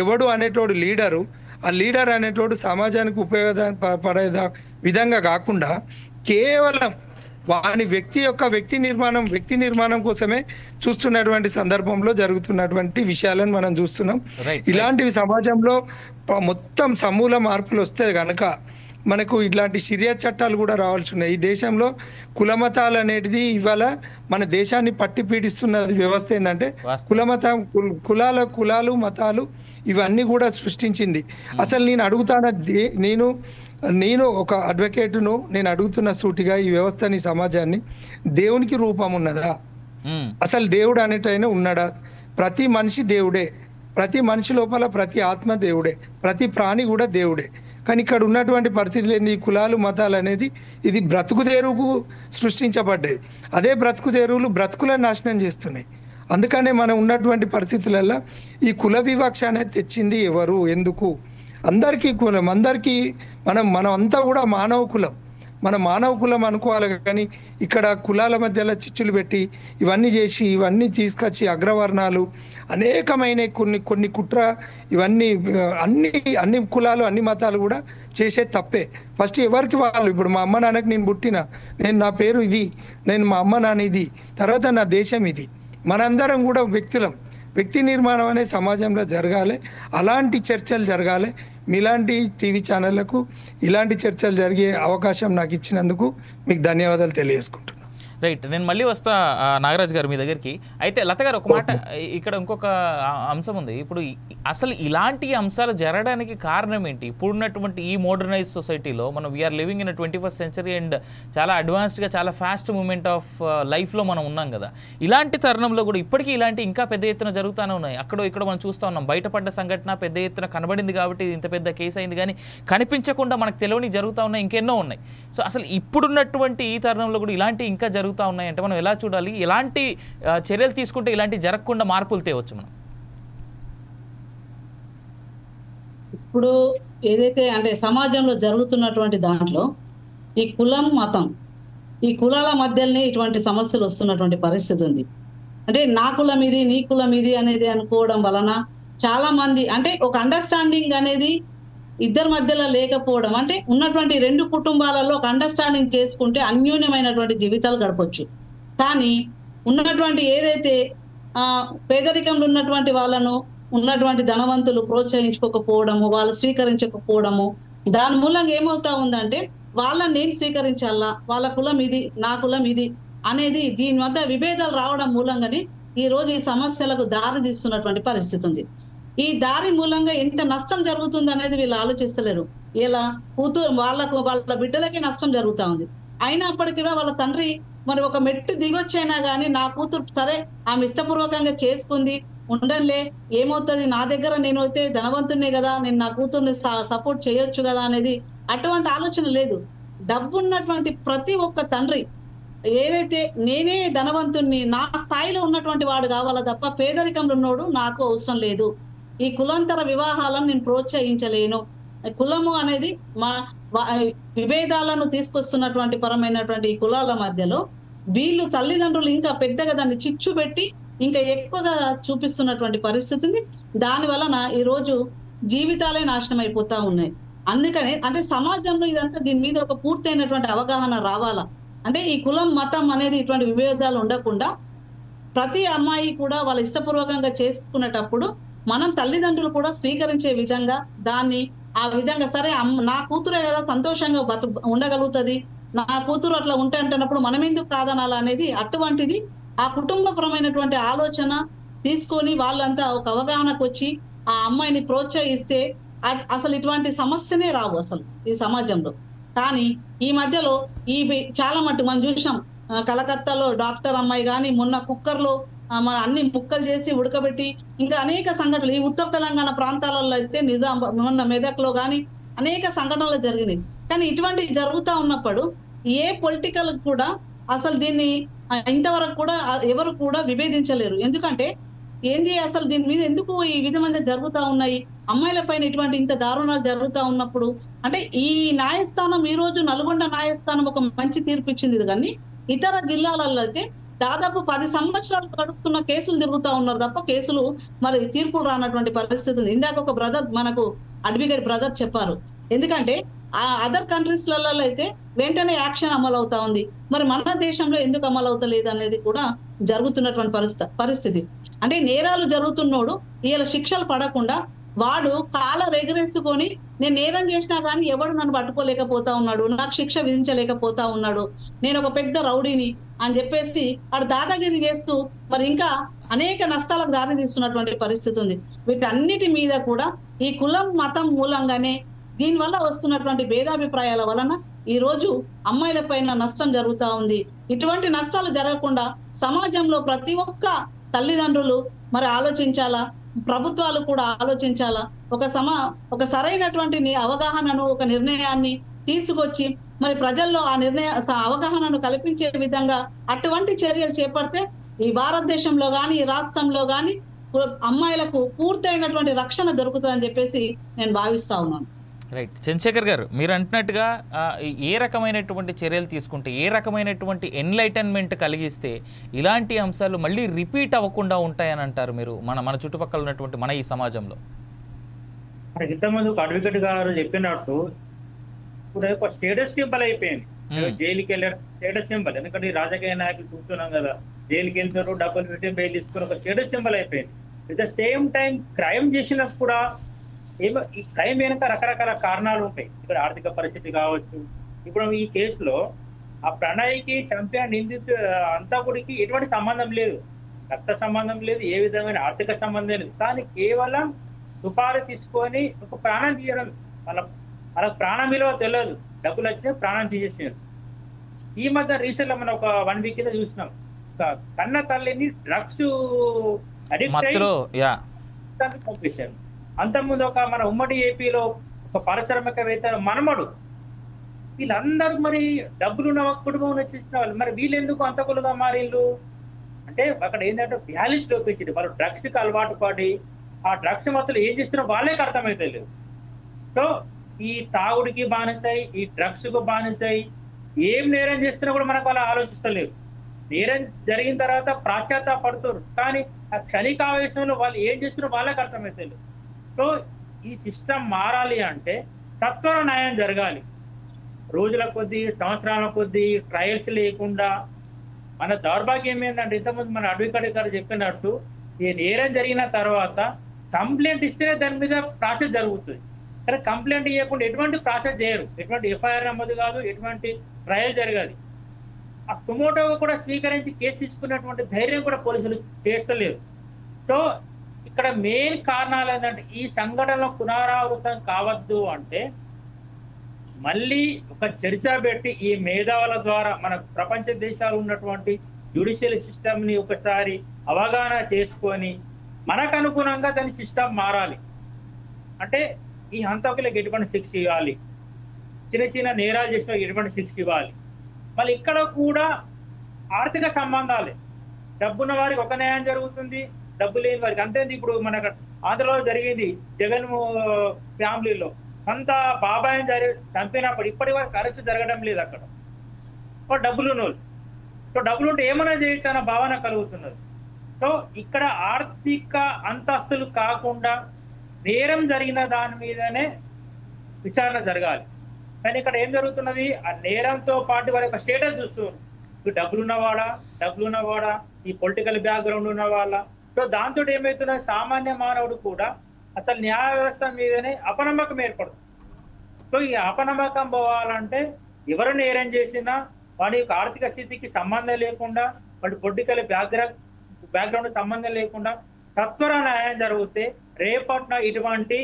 ఎవడు అనేటోడు లీడరు. ఆ లీడర్ అనేటోడు సమాజానికి ఉపయోగపడే విధంగా కాకుండా కేవలం వాని వ్యక్తి నిర్మాణం కోసమే చూస్తున్నటువంటి సందర్భంలో జరుగుతున్నటువంటి విషయాలను మనం చూస్తున్నాం. ఇలాంటివి సమాజంలో మొత్తం సమూల మార్పులు వస్తే గనక మనకు ఇట్లాంటి షరియత్ చట్టాలు కూడా రావాల్సి ఉన్నాయి. ఈ దేశంలో కులమతాలు అనేది ఇవాళ మన దేశాన్ని పట్టి పీడిస్తున్న వ్యవస్థ ఏంటంటే కులాలు మతాలు ఇవన్నీ కూడా సృష్టించింది. అసలు నేను అడుగుతాన నేను ఒక అడ్వకేటును నేను అడుగుతున్న సూటిగా ఈ వ్యవస్థని సమాజాన్ని, దేవునికి రూపం ఉన్నదా? అసలు దేవుడు అనేటైనా ఉన్నాడా? ప్రతి మనిషి దేవుడే, ప్రతి మనిషి లోపల ప్రతి ఆత్మ దేవుడే, ప్రతి ప్రాణి కూడా దేవుడే. కానీ ఇక్కడ ఉన్నటువంటి పరిస్థితులు ఏంది? ఈ కులాలు మతాలు అనేది ఇది బ్రతుకుదేరువుకు సృష్టించబడ్డది. అదే బ్రతుకుదేరువులు బ్రతుకులను నాశనం చేస్తున్నాయి. అందుకనే మనం ఉన్నటువంటి పరిస్థితులలో ఈ కుల వివక్ష అనేది తెచ్చింది ఎవరు, ఎందుకు? అందరికీ కులం, అందరికీ మనం అంతా కూడా మానవ కులం అనుకోవాలి. కానీ ఇక్కడ కులాల మధ్యలో చిచ్చులు పెట్టి ఇవన్నీ చేసి ఇవన్నీ తీసుకొచ్చి అగ్రవర్ణాలు అనేకమైన కొన్ని కుట్ర ఇవన్నీ అన్ని కులాలు అన్ని మతాలు కూడా చేసే తప్పే. ఫస్ట్ ఎవరికి వాళ్ళు, ఇప్పుడు మా అమ్మ నాన్నకి నేను పుట్టిన, నా పేరు ఇది, మా అమ్మ నాన్న ఇది, తర్వాత నా దేశం ఇది. మనందరం కూడా వ్యక్తి నిర్మాణం అనే సమాజంలో జరగాలి. అలాంటి చర్చలు జరగాలి. మీలాంటి టీవీ ఛానళ్లకు ఇలాంటి చర్చలు జరిగే అవకాశం నాకు ఇచ్చినందుకు మీకు ధన్యవాదాలు తెలియజేసుకుంటున్నాను. రైట్, నేను మళ్ళీ వస్తా నాగరాజ్ గారు మీ దగ్గరికి. అయితే లత గారు, ఒక మాట, ఇక్కడ ఇంకొక అంశం ఉంది. ఇప్పుడు అసలు ఇలాంటి అంశాలు జరగడానికి కారణం ఏంటి? ఇప్పుడున్నటువంటి ఈ మోడర్నైజ్ సొసైటీలో మనం we are living in 21st century and చాలా అడ్వాన్స్డ్గా చాలా ఫాస్ట్ మూమెంట్ ఆఫ్ లైఫ్లో మనం ఉన్నాం కదా. ఇలాంటి తరుణంలో కూడా ఇప్పటికీ ఇలాంటి ఇంకా పెద్ద ఎత్తున జరుగుతూనే ఉన్నాయి. అక్కడో ఇక్కడ మనం చూస్తూ ఉన్నాం. బయటపడ్డ సంఘటన పెద్ద ఎత్తున కనబడింది కాబట్టి ఇంత పెద్ద కేసు అయింది, కానీ కనిపించకుండా మనకు తెలియని జరుగుతూ ఉన్నాయి, ఇంకెన్నో ఉన్నాయి. సో అసలు ఇప్పుడున్నటువంటి ఈ తరుణంలో కూడా ఇలాంటి ఇంకా జరుగుతూ ఉన్నాయంటే మనం ఎలా చూడాలి? ఎలాంటి చర్యలు తీసుకుంటే ఇలాంటి జరగకుండా మార్పులు తేవచ్చు మనం? ఇప్పుడు ఏదైతే అంటే సమాజంలో జరుగుతున్నటువంటి దాంట్లో ఈ కులం మతం, ఈ కులాల మధ్యలోనే ఇటువంటి సమస్యలు వస్తున్నటువంటి పరిస్థితి ఉంది. అంటే నా కులం ఇది, నీ కులం ఇది అనేది అనుకోవడం వలన చాలా మంది అంటే ఒక అండర్స్టాండింగ్ అనేది ఇద్దరి మధ్యలో లేకపోవడం, అంటే ఉన్నటువంటి రెండు కుటుంబాలలో ఒక అండర్స్టాండింగ్ చేసుకుంటే అన్యోన్యమైనటువంటి జీవితాలు గడపచ్చు. కానీ ఉన్నటువంటి ఏదైతే పేదరికంలో ఉన్నటువంటి వాళ్ళను ఉన్నటువంటి ధనవంతులు ప్రోత్సహించుకోకపోవడము, వాళ్ళు స్వీకరించకపోవడము, దాని మూలంగా ఏమవుతా ఉందంటే వాళ్ళని నేను స్వీకరించాలా, వాళ్ళ కులం ఇది, నా కులం ఇది అనేది దీని వద్ద విభేదాలు రావడం మూలంగానే ఈ రోజు ఈ సమస్యలకు దారి తీస్తున్నటువంటి పరిస్థితి ఉంది. ఈ దారి మూలంగా ఎంత నష్టం జరుగుతుంది అనేది వీళ్ళు ఆలోచిస్తలేరు. ఇలా కూతురు వాళ్ళ బిడ్డలకి నష్టం జరుగుతా ఉంది. అయినప్పటికీ కూడా వాళ్ళ తండ్రి మరి ఒక మెట్టు దిగొచ్చైనా కానీ నా కూతురు సరే ఆమె ఇష్టపూర్వకంగా చేసుకుంది, ఉండలే ఏమవుతుంది, నా దగ్గర నేను అయితే ధనవంతున్నే కదా, నేను నా కూతుర్ని సపోర్ట్ చేయొచ్చు కదా అనేది అటువంటి ఆలోచన లేదు. డబ్బు ఉన్నటువంటి ప్రతి ఒక్క తండ్రి ఏదైతే నేనే ధనవంతుణ్ణి, నా స్థాయిలో ఉన్నటువంటి వాడు కావాలా తప్ప పేదరికంలో ఉన్నోడు నాకు అవసరం లేదు. ఈ కులాంతర వివాహాలను నేను ప్రోత్సహించలేను. కులము అనేది విభేదాలను తీసుకొస్తున్నటువంటి పరమైనటువంటి ఈ కులాల మధ్యలో వీళ్ళు తల్లిదండ్రులు ఇంకా పెద్దగా దాన్ని చిచ్చు పెట్టి ఇంకా ఎక్కువగా చూపిస్తున్నటువంటి పరిస్థితి ఉంది. దాని వలన ఈ రోజు జీవితాలే నాశనం అయిపోతా ఉన్నాయి. అందుకనే అంటే సమాజంలో ఇదంతా దీని మీద ఒక పూర్తయినటువంటి అవగాహన రావాలా. అంటే ఈ కులం మతం అనేది ఇటువంటి విభేదాలు ఉండకుండా ప్రతి అమ్మాయి కూడా వాళ్ళ ఇష్టపూర్వకంగా చేసుకునేటప్పుడు మనం తల్లిదండ్రులు కూడా స్వీకరించే విధంగా దాన్ని ఆ విధంగా సరే నా కూతురే కదా సంతోషంగా ఉండగలుగుతుంది, నా కూతురు అట్లా ఉంటే మనం ఎందుకు కాదనాలా అనేది అటువంటిది ఆ కుటుంబపరమైనటువంటి ఆలోచన తీసుకొని వాళ్ళంతా ఒక అవగాహనకు వచ్చి ఆ అమ్మాయిని ప్రోత్సహిస్తే అసలు ఇటువంటి సమస్యనే రావు అసలు ఈ సమాజంలో. కానీ ఈ మధ్యలో చాలా మట్టు మనం చూసాం, కలకత్తాలో డాక్టర్ అమ్మాయి కానీ మొన్న కుక్కర్లో మన అన్ని ముక్కలు చేసి ఉడకబెట్టి ఇంకా అనేక సంఘటనలు ఈ ఉత్తర తెలంగాణ ప్రాంతాలలో అయితే మొన్న మెదక్లో కానీ అనేక సంఘటనలు జరిగినాయి. కానీ ఇటువంటివి జరుగుతూ ఉన్నప్పుడు ఏ పొలిటికల్ కూడా అసలు దీన్ని ఇంతవరకు కూడా ఎవరు కూడా విభేదించలేరు. ఎందుకంటే ఏంది అసలు దీని మీద ఎందుకు ఈ విధంగా జరుగుతూ ఉన్నాయి, అమ్మాయిల పైన ఇటువంటి ఇంత దారుణాలు జరుగుతూ ఉన్నప్పుడు అంటే ఈ న్యాయస్థానం ఈ రోజు నల్గొండ న్యాయస్థానం ఒక మంచి తీర్పు ఇచ్చింది. కానీ ఇతర జిల్లాలలో అయితే దాదాపు 10 సంవత్సరాలు గడుస్తున్న కేసులు తిరుగుతూ ఉన్నారు తప్ప కేసులు మరి తీర్పులు రానటువంటి పరిస్థితి ఉంది. ఇందాక ఒక బ్రదర్ మనకు అడ్వకేట్ బ్రదర్ చెప్పారు. ఎందుకంటే ఆ అదర్ కంట్రీస్లలో అయితే వెంటనే యాక్షన్ అమలు అవుతా ఉంది, మరి మన దేశంలో ఎందుకు అమలు అవుతలేదు అనేది కూడా జరుగుతున్నటువంటి పరిస్థితి. అంటే నేరాలు జరుగుతున్నోడు ఇలా శిక్షలు పడకుండా వాడు కాలర్ ఎగరేసుకొని నేను నేరం చేసినా కానీ ఎవడు నన్ను పట్టుకోలేకపోతా ఉన్నాడు, నాకు శిక్ష విధించలేకపోతా ఉన్నాడు, నేను ఒక పెద్ద రౌడీని అని చెప్పేసి వాడు దాదాగిరి చేస్తూ మరి ఇంకా అనేక నష్టాలకు దారి తీస్తున్నటువంటి పరిస్థితి ఉంది. వీటన్నిటి మీద కూడా ఈ కులం మతం మూలంగానే దీనివల్ల వస్తున్నటువంటి భేదాభిప్రాయాల వలన ఈ రోజు అమ్మాయిల పైన నష్టం జరుగుతూ ఉంది. ఇటువంటి నష్టాలు జరగకుండా సమాజంలో ప్రతి ఒక్క తల్లిదండ్రులు మరి ఆలోచించాలా, ప్రభుత్వాలు కూడా ఆలోచించాలా, ఒక సరైనటువంటి అవగాహనను ఒక నిర్ణయాన్ని తీసుకొచ్చి మరి ప్రజల్లో ఆ అవగాహనను కల్పించే విధంగా అటువంటి చర్యలు చేపడితే ఈ భారతదేశంలో కానీ ఈ రాష్ట్రంలో కానీ అమ్మాయిలకు పూర్తయినటువంటి రక్షణ దొరుకుతుందని చెప్పేసి నేను భావిస్తా ఉన్నాను. రైట్. చంద్రశేఖర్ గారు, మీరు అంటున్నట్టుగా ఏ రకమైనటువంటి చర్యలు తీసుకుంటే, ఏ రకమైనటువంటి ఎన్లైటన్మెంట్ కలిగిస్తే ఇలాంటి అంశాలు మళ్ళీ రిపీట్ అవ్వకుండా ఉంటాయని అంటారు మీరు మన చుట్టుపక్కల ఉన్నటువంటి మన ఈ సమాజంలో? ఇంతకుముందు అడ్వకేట్ గారు చెప్పినట్టు ఇప్పుడు ఒక స్టేటస్ సింబల్ అయిపోయింది. జైలుకి వెళ్ళారు స్టేటస్ సింబల్. ఎందుకంటే రాజకీయ నాయకులు చూస్తున్నాం కదా, జైలుకి వెళ్తారు, డబ్బులు పెట్టి బెయిల్ తీసుకుని ఒక స్టేటస్ సింబల్ అయిపోయింది. At the same time crime చేసినప్పుడు కూడా ఈ క్రైమ్ వెనుక రకరకాల కారణాలు ఉంటాయి. ఇక్కడ ఆర్థిక పరిస్థితి కావచ్చు. ఇప్పుడు ఈ కేసులో ఆ ప్రణయ్కి చంపిన నిందితు అంతకుడికి ఎటువంటి సంబంధం లేదు, రక్త సంబంధం లేదు, ఏ విధమైన ఆర్థిక సంబంధం లేదు. కానీ కేవలం సుపారీ తీసుకొని ఒక ప్రాణం తీయడం, వాళ్ళకి ప్రాణం విలువ తెలియదు, డబ్బులు వచ్చినాయి ప్రాణం తీసేసారు. ఈ మధ్య రీసెంట్ లో మనం ఒక 1 వీక్ కింద చూసినాం, ఒక కన్న తల్లిని డ్రగ్స్ అడిక్ట్ పంపించారు. అంతకుముందు ఒక మన ఉమ్మడి ఏపీలో ఒక పారిశ్రామికవేత్త మనమడు, వీళ్ళందరూ మరి డబ్బులున్న కుటుంబం వచ్చేసిన వాళ్ళు, మరి వీళ్ళెందుకు అంతకులుగా మారిళ్ళు అంటే అక్కడ ఏంటంటే బ్యాలెన్స్ లోపించింది. వాళ్ళు డ్రగ్స్కి అలవాటు పడి ఆ డ్రగ్స్ మొత్తం ఏం చేస్తున్నారో వాళ్ళకి అర్థమైతే లేదు. సో ఈ తాగుడికి బానిసాయి, ఈ డ్రగ్స్కు బానిసాయి, ఏం నేరం చేస్తున్నా కూడా మనకు వాళ్ళు ఆలోచిస్తలేరు. నేరం జరిగిన తర్వాత పడుతున్నారు, కానీ ఆ క్షణికావేశంలో వాళ్ళు ఏం చేస్తున్నారో వాళ్ళకి అర్థమైతే లేదు. సో ఈ సిస్టమ్ మారాలి అంటే సత్వర న్యాయం జరగాలి. రోజుల కొద్దీ సంవత్సరాల కొద్దీ ట్రయల్స్ లేకుండా మన దౌర్భాగ్యం ఏంటంటే ఇంతకుముందు మన అడ్వకేట్ గారు చెప్పినట్టు ఈ నేరం జరిగిన తర్వాత కంప్లైంట్ ఇస్తేనే దాని మీద ప్రాసెస్ జరుగుతుంది. కానీ కంప్లైంట్ ఇవ్వకుండా ఎటువంటి ప్రాసెస్ చేయరు, ఎటువంటి ఎఫ్ఐఆర్ నమోదు కాదు, ఎటువంటి ట్రయల్ జరగదు. ఆ సుమోటో కూడా స్వీకరించి కేసు తీసుకున్నటువంటి ధైర్యం కూడా పోలీసులు చేస్తలేరు. సో ఇక్కడ మెయిన్ కారణాలు ఏంటంటే ఈ సంఘటనలో పునరావృతం కావద్దు అంటే మళ్ళీ ఒక చర్చ పెట్టి ఈ మేధావుల ద్వారా మన ప్రపంచ దేశాలు ఉన్నటువంటి జ్యుడిషియల్ సిస్టమ్ ని ఒకసారి అవగాహన చేసుకొని మనకు అనుగుణంగా దాని సిస్టమ్ మారాలి. అంటే ఈ హంతకులకు ఎటువంటి శిక్ష ఇవ్వాలి, చిన్న చిన్న నేరాలు చేసిన ఎటువంటి శిక్ష ఇవ్వాలి. మళ్ళీ ఇక్కడ కూడా ఆర్థిక సంబంధాలే, డబ్బున్న వారికి ఒక న్యాయం జరుగుతుంది, డబ్బు లేని వారికి అంతే. ఇప్పుడు మనకు ఆంధ్రలో జరిగింది జగన్ ఫ్యామిలీలో అంత బాబాయ్ చంపినప్పుడు ఇప్పటి వరకు అరెస్ట్ జరగడం లేదు అక్కడ. డబ్బులు ఉన్నోళ్ళు, సో డబ్బులు ఉంటే ఏమైనా చేయొచ్చు అన్న భావన కలుగుతున్నది. సో ఇక్కడ ఆర్థిక అంతస్తులు కాకుండా నేరం జరిగిన దాని మీదనే విచారణ జరగాలి. కానీ ఇక్కడ ఏం జరుగుతున్నది, ఆ నేరంతో పాటు వారి యొక్క స్టేటస్ చూస్తున్నారు. ఇప్పుడు డబ్బులున్నవాడా, ఈ పొలిటికల్ బ్యాక్గ్రౌండ్ ఉన్న వాళ్ళ. సో దాంతో ఏమవుతున్నది, సామాన్య మానవుడు కూడా అసలు న్యాయ వ్యవస్థ మీదనే అపనమ్మకం ఏర్పడుతుంది. సో ఈ అపనమ్మకం పోవాలంటే ఎవరు నేరం చేసినా వాడి యొక్క ఆర్థిక స్థితికి సంబంధం లేకుండా, వాడి పొలిటికల్ బ్యాక్గ్రౌండ్ సంబంధం లేకుండా సత్వర న్యాయం జరిగితే రేపటిన ఇటువంటి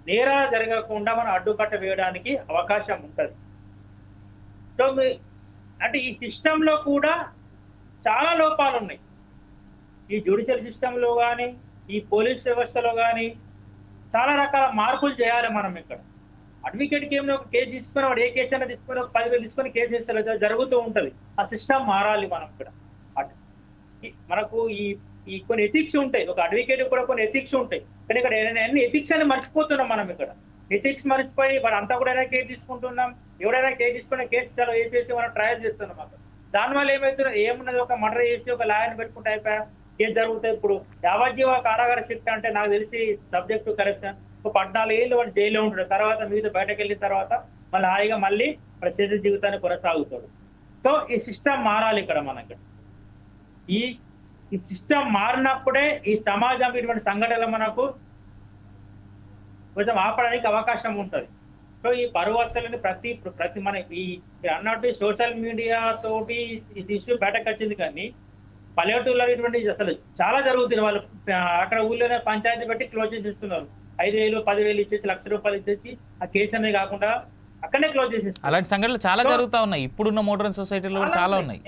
నేరాలు జరగకుండా మనం అడ్డుకట్ట వేయడానికి అవకాశం ఉంటుంది. సో అంటే ఈ సిస్టంలో కూడా చాలా లోపాలు ఉన్నాయి. ఈ జ్యుడిషియల్ సిస్టంలో కానీ, ఈ పోలీస్ వ్యవస్థలో కానీ చాలా రకాల మార్పులు చేయాలి మనం. ఇక్కడ అడ్వకేట్కి ఏమైనా ఒక కేసు తీసుకుని వాడు ఏ కేసు అయినా తీసుకుని 10,000 తీసుకొని కేసు ఇస్తారు, జరుగుతూ ఉంటుంది. ఆ సిస్టమ్ మారాలి మనం. ఇక్కడ మనకు ఈ కొన్ని ఎథిక్స్ ఉంటాయి, ఒక అడ్వకేట్ కూడా కొన్ని ఎథిక్స్ ఉంటాయి. కానీ ఇక్కడ అన్ని ఎథిక్స్ అని మర్చిపోతున్నాం మనం. ఇక్కడ ఎథిక్స్ మర్చిపోయి వారంతా కూడా కేసు తీసుకుంటున్నాం. ఎవరైనా కేసు తీసుకునే కేసు చాలా వేసేసి మనం ట్రయల్ చేస్తున్నాం. అక్కడ దానివల్ల ఏమున్నది, ఒక మర్డర్ చేసి ఒక లాయర్ని పెట్టుకుంటే అయిపోయా కేసు జరుగుతాయి. ఇప్పుడు యావజ్జీవ కారాగార శిక్ష అంటే నాకు తెలిసి సబ్జెక్టు కరెక్షన్ 14 ఏళ్ళు వాడు జైల్లో ఉంటాడు. తర్వాత మిగతా బయటకు వెళ్ళిన తర్వాత మళ్ళీ హాయిగా మళ్ళీ ప్రత్యేక జీవితాన్ని కొనసాగుతాడు. సో ఈ సిస్టమ్ మారాలి ఇక్కడ మనకి. ఈ సిస్టమ్ మారినప్పుడే ఈ సమాజం ఇటువంటి సంఘటనలు మనకు కొంచెం ఆపడానికి అవకాశం ఉంటుంది. సో ఈ పరువర్తలని ప్రతి మన ఈ అన్నట్టు సోషల్ మీడియా తోటి ఈ ఇష్యూ బయటకు వచ్చింది. కానీ పల్లెటూళ్ళలో ఇటువంటి అసలు చాలా జరుగుతుంది. వాళ్ళు అక్కడ ఊళ్ళోనే పంచాయతీ పెట్టి క్లోజ్ చేసేస్తున్నారు. 5,000 10,000 ఇచ్చేసి ₹1,00,000 ఇచ్చేసి ఆ కేసు అనేది కాకుండా అక్కడనే క్లోజ్ చేసేస్తారు. అలాంటి సంఘటనలు చాలా జరుగుతా ఉన్నాయి. ఇప్పుడున్న మోడర్న్ సొసైటీలో కూడా చాలా ఉన్నాయి.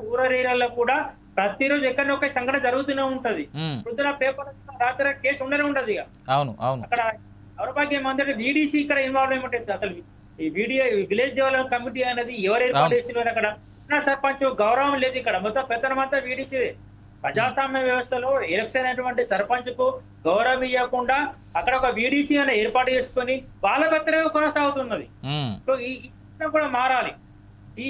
రూరల్ ఏరియాలో కూడా ప్రతిరోజు ఎక్కడో ఒక సంఘటన జరుగుతూనే ఉంటది. పొద్దున పేపర్ రాత్రి కేసు ఉండనే ఉంటది. అవును అవును. అక్కడ దౌర్భాగ్యం అంటే వీడీసీ ఇక్కడ ఇన్వాల్వ్మెంట్ అసలు ఈ విలేజ్ డెవలప్మెంట్ కమిటీ అనేది ఎవరైతే అక్కడ సర్పంచ్ గౌరవం లేదు. ఇక్కడ మొత్తం పెత్తనం అంతా వీడీసీ. ప్రజాస్వామ్య వ్యవస్థలో ఎలక్షన్ అయినటువంటి సర్పంచ్ కు గౌరవం ఇవ్వకుండా అక్కడ ఒక వీడీసీ అనే ఏర్పాటు చేసుకుని వాళ్ళ పెత్తనం కొనసాగుతున్నది. సో ఈ సిస్టమ్ కూడా మారాలి. ఈ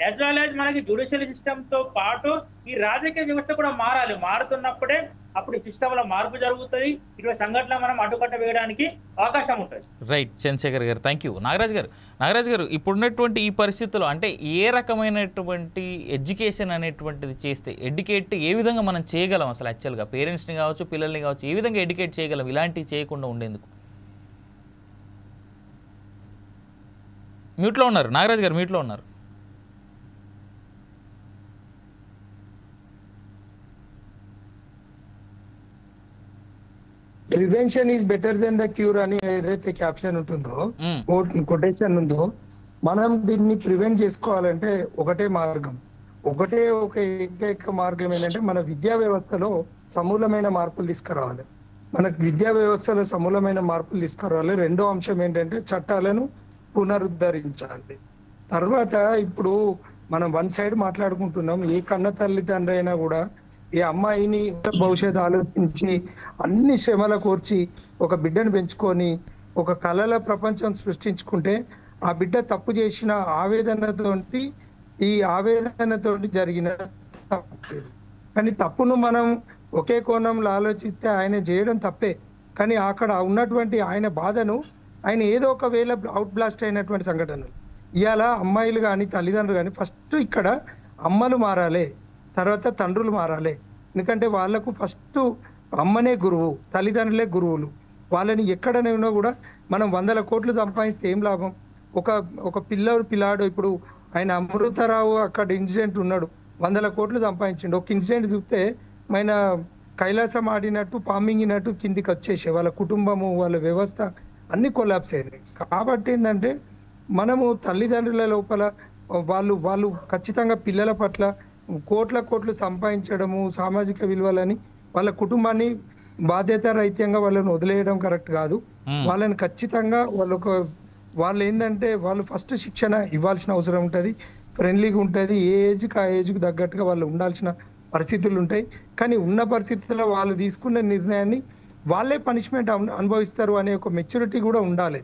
యాజ్ వెల్ యాజ్ మనకి జ్యుడిషియల్ సిస్టమ్ తో పాటు ఈ రాజకీయ వ్యవస్థ కూడా మారాలి. మారుతున్నప్పుడే అప్పుడు ఈ సిస్టమ్ లో మార్పు జరుగుతుంది. ఇటువంటి సంఘటనలు మనం అడ్డుకట్ట వేయడానికి అవకాశం ఉంటుంది. రైట్ చంద్రశేఖర్ గారు, థ్యాంక్ యూ. నాగరాజ్ గారు ఇప్పుడున్నటువంటి ఈ పరిస్థితుల్లో అంటే ఏ రకమైనటువంటి ఎడ్యుకేషన్ అనేటువంటిది చేస్తే ఎడ్యుకేట్ ఏ విధంగా మనం చేయగలం అసలు యాక్చువల్గా పేరెంట్స్ని కావచ్చు పిల్లల్ని కావచ్చు ఏ విధంగా ఎడ్యుకేట్ చేయగలం ఇలాంటివి చేయకుండా ఉండేందుకు? మ్యూట్లో ఉన్నారు నాగరాజ్ గారు, మ్యూట్లో ఉన్నారు. Prevention is better than the cure అని ఏదైతే క్యాప్షన్ ఉంటుందో, కొటేషన్ ఉందో, మనం దీన్ని ప్రివెంట్ చేసుకోవాలంటే ఒకటే మార్గం, ఒక ఏకైక మార్గం ఏంటంటే మన విద్యా వ్యవస్థలో సమూలమైన మార్పులు తీసుకురావాలి. మనకు విద్యా వ్యవస్థలో సమూలమైన మార్పులు తీసుకురావాలి. రెండో అంశం ఏంటంటే చట్టాలను పునరుద్ధరించాలి. తర్వాత ఇప్పుడు మనం వన్ సైడ్ మాట్లాడుకుంటున్నాం. ఏ కన్న తల్లిదండ్రి అయినా కూడా ఈ అమ్మాయిని భవిష్యత్తు ఆలోచించి అన్ని శ్రమల కోర్చి ఒక బిడ్డను పెంచుకొని ఒక కళల ప్రపంచం సృష్టించుకుంటే ఆ బిడ్డ తప్పు చేసిన ఆవేదనతోటి జరిగిన తప్పు. కానీ తప్పును మనం ఒకే కోణంలో ఆలోచిస్తే ఆయన చేయడం తప్పే, కానీ అక్కడ ఉన్నటువంటి ఆయన బాధను ఆయన ఏదో ఒక వేళ అవుట్ బ్లాస్ట్ అయినటువంటి సంఘటనలు. ఇవాళ అమ్మాయిలు కానీ తల్లిదండ్రులు కానీ ఫస్ట్ ఇక్కడ అమ్మలు మారాలి, తర్వాత తండ్రులు మారాలి. ఎందుకంటే వాళ్లకు ఫస్ట్ అమ్మనే గురువు, తల్లిదండ్రులే గురువులు. వాళ్ళని ఎక్కడనైనా కూడా మనం 100 కోట్లు సంపాదిస్తే ఏం లాభం? ఒక ఒక పిల్లాడు ఇప్పుడు ఆయన అమృతరావు అక్కడ ఇన్సిడెంట్ ఉన్నాడు, 100 కోట్లు సంపాదించిండు. ఒక ఇన్సిడెంట్ చూస్తే ఆయన కైలాసం ఆడినట్టు పామింగినట్టు కిందికి వచ్చేసే వాళ్ళ కుటుంబము వాళ్ళ వ్యవస్థ అన్ని కొలాప్స్ అయినాయి. కాబట్టి ఏంటంటే మనము తల్లిదండ్రుల లోపల వాళ్ళు ఖచ్చితంగా పిల్లల పట్ల కోట్లు సంపాదించడము, సామాజిక విలువలని, వాళ్ళ కుటుంబాన్ని బాధ్యత రహితంగా వాళ్ళని వదిలేయడం కరెక్ట్ కాదు. వాళ్ళని ఖచ్చితంగా వాళ్ళు ఏంటంటే వాళ్ళు ఫస్ట్ శిక్షణ ఇవ్వాల్సిన అవసరం ఉంటుంది, ఫ్రెండ్లీగా ఉంటుంది. ఏ ఏజ్కి ఆ ఏజ్కి తగ్గట్టుగా వాళ్ళు ఉండాల్సిన పరిస్థితులు ఉంటాయి. కానీ ఉన్న పరిస్థితుల్లో వాళ్ళు తీసుకున్న నిర్ణయాన్ని వాళ్ళే పనిష్మెంట్ అనుభవిస్తారు అనే ఒక మెచ్యూరిటీ కూడా ఉండాలి.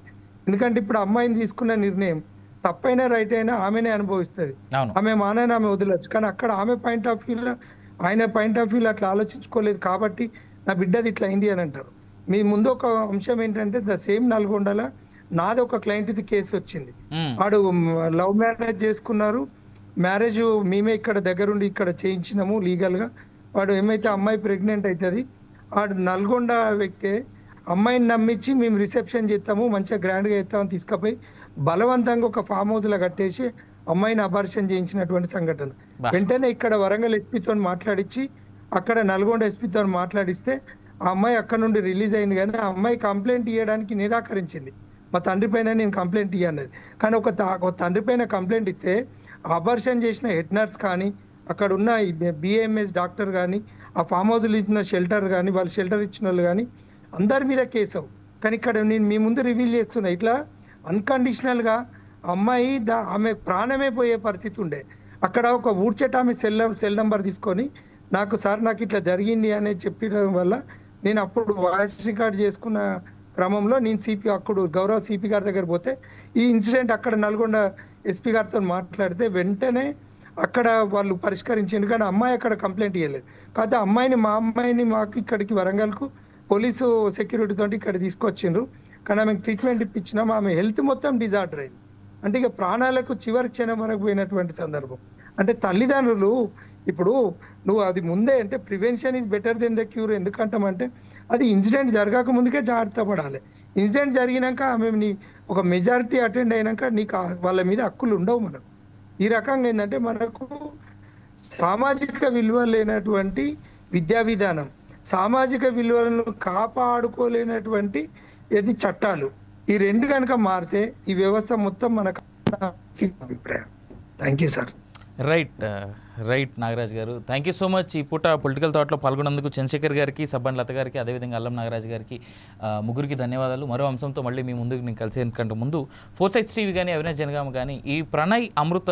ఎందుకంటే ఇప్పుడు అమ్మాయిని తీసుకున్న నిర్ణయం తప్పైనా రైట్ అయినా ఆమెనే అనుభవిస్తుంది. ఆమె మానని ఆమె వదిలొచ్చు. కానీ అక్కడ ఆమె పాయింట్ ఆఫ్ వ్యూలో ఆయన పాయింట్ ఆఫ్ వ్యూలో అట్లా ఆలోచించుకోలేదు కాబట్టి నా బిడ్డది ఇట్లా అయింది అని అంటారు. మీ ముందు ఒక అంశం ఏంటంటే ద సేమ్ నల్గొండలో నాది ఒక క్లయింట్ది కేసు వచ్చింది. వాడు లవ్ మ్యారేజ్ చేసుకున్నారు, మ్యారేజ్ మేమే ఇక్కడ దగ్గరుండి ఇక్కడ చేయించినాము లీగల్ గా. వాడు ఏమైతే అమ్మాయి ప్రెగ్నెంట్ అవుతుంది, వాడు నల్గొండ వ్యక్తే అమ్మాయిని నమ్మించి మేము రిసెప్షన్ చేస్తాము మంచిగా గ్రాండ్గా చేస్తామని తీసుకుపోయి బలవంతంగా ఒక ఫామ్ హౌస్ లో కట్టేసి అమ్మాయిని అబార్షన్ చేయించినటువంటి సంఘటన. వెంటనే ఇక్కడ వరంగల్ ఎస్పీతో మాట్లాడించి అక్కడ నల్గొండ ఎస్పీతో మాట్లాడిస్తే ఆ అమ్మాయి అక్కడ నుండి రిలీజ్ అయింది. కానీ ఆ అమ్మాయి కంప్లైంట్ ఇవ్వడానికి నిరాకరించింది. మా తండ్రి పైన నేను కంప్లైంట్ ఇవ్వన్నది. కానీ ఒక తండ్రి పైన కంప్లైంట్ ఇస్తే అబార్షన్ చేసిన హెడ్ నర్స్ కానీ అక్కడ ఉన్న బిఏఎంఎస్ డాక్టర్ కానీ ఆ ఫామ్ హౌస్లు ఇచ్చిన షెల్టర్ కానీ వాళ్ళు షెల్టర్ ఇచ్చిన వాళ్ళు కానీ అందరి మీద కేసు. కానీ ఇక్కడ నేను మీ ముందు రివీల్ చేస్తున్నా, ఇట్లా అన్కండిషనల్ గా అమ్మాయి ఆమె ప్రాణమే పోయే పరిస్థితి ఉండే. అక్కడ ఒక ఊడ్చెట ఆమె సెల్ నెంబర్ తీసుకొని నాకు ఇట్లా జరిగింది అనేది చెప్పడం వల్ల నేను అప్పుడు వాయిస్ రికార్డ్ చేసుకున్న క్రమంలో నేను అప్పుడు గౌరవ సిపి గారి దగ్గర పోతే ఈ ఇన్సిడెంట్ అక్కడ నల్గొండ ఎస్పీ గారితో మాట్లాడితే వెంటనే అక్కడ వాళ్ళు పరిష్కరించిండు. కానీ అమ్మాయి అక్కడ కంప్లైంట్ ఇవ్వలేదు. కాకపోతే మా అమ్మాయిని మాకు ఇక్కడికి వరంగల్కు పోలీసు సెక్యూరిటీ తోటి ఇక్కడ తీసుకొచ్చిండ్రు. కానీ ఆమెకు ట్రీట్మెంట్ ఇప్పించినాం. ఆమె హెల్త్ మొత్తం డిజార్డర్ అయింది. అంటే ఇక ప్రాణాలకు చివరి క్షణం వరకు పోయినటువంటి సందర్భం. అంటే తల్లిదండ్రులు ఇప్పుడు నువ్వు అది ముందే అంటే prevention is better than the cure ఎందుకంటామంటే అది ఇన్సిడెంట్ జరగక ముందుకే జాగ్రత్త పడాలి. ఇన్సిడెంట్ జరిగినాక ఆమె ఒక మెజారిటీ అటెండ్ అయినాక నీకు వాళ్ళ మీద హక్కులు ఉండవు. మనకు ఈ రకంగా ఏంటంటే మనకు సామాజిక విలువ లేనటువంటి విద్యా విధానం, సామాజిక విలువలను కాపాడుకోలేనటువంటి చట్టాలు, ఈ రెండు కనుక మారితే ఈ వ్యవస్థ మొత్తం మనకు అభిప్రాయం. Thank you sir. Right Nagaraj గారు, థ్యాంక్ యూ సో మచ్. ఈ పూట పొలిటికల్ థాట్లో పాల్గొన్నందుకు చంద్రశేఖర్ గారికి, సబ్బన్ లత గారికి, అదేవిధంగా అల్లం నాగరాజ్ గారికి ముగ్గురికి ధన్యవాదాలు. మరో అంశంతో మళ్ళీ మీ ముందుకు నేను కలిసేందుకంటే ముందు ఫోర్సైట్స్ టీవీ కానీ అవినాష్ జనగామ కానీ ఈ ప్రణయ్ అమృత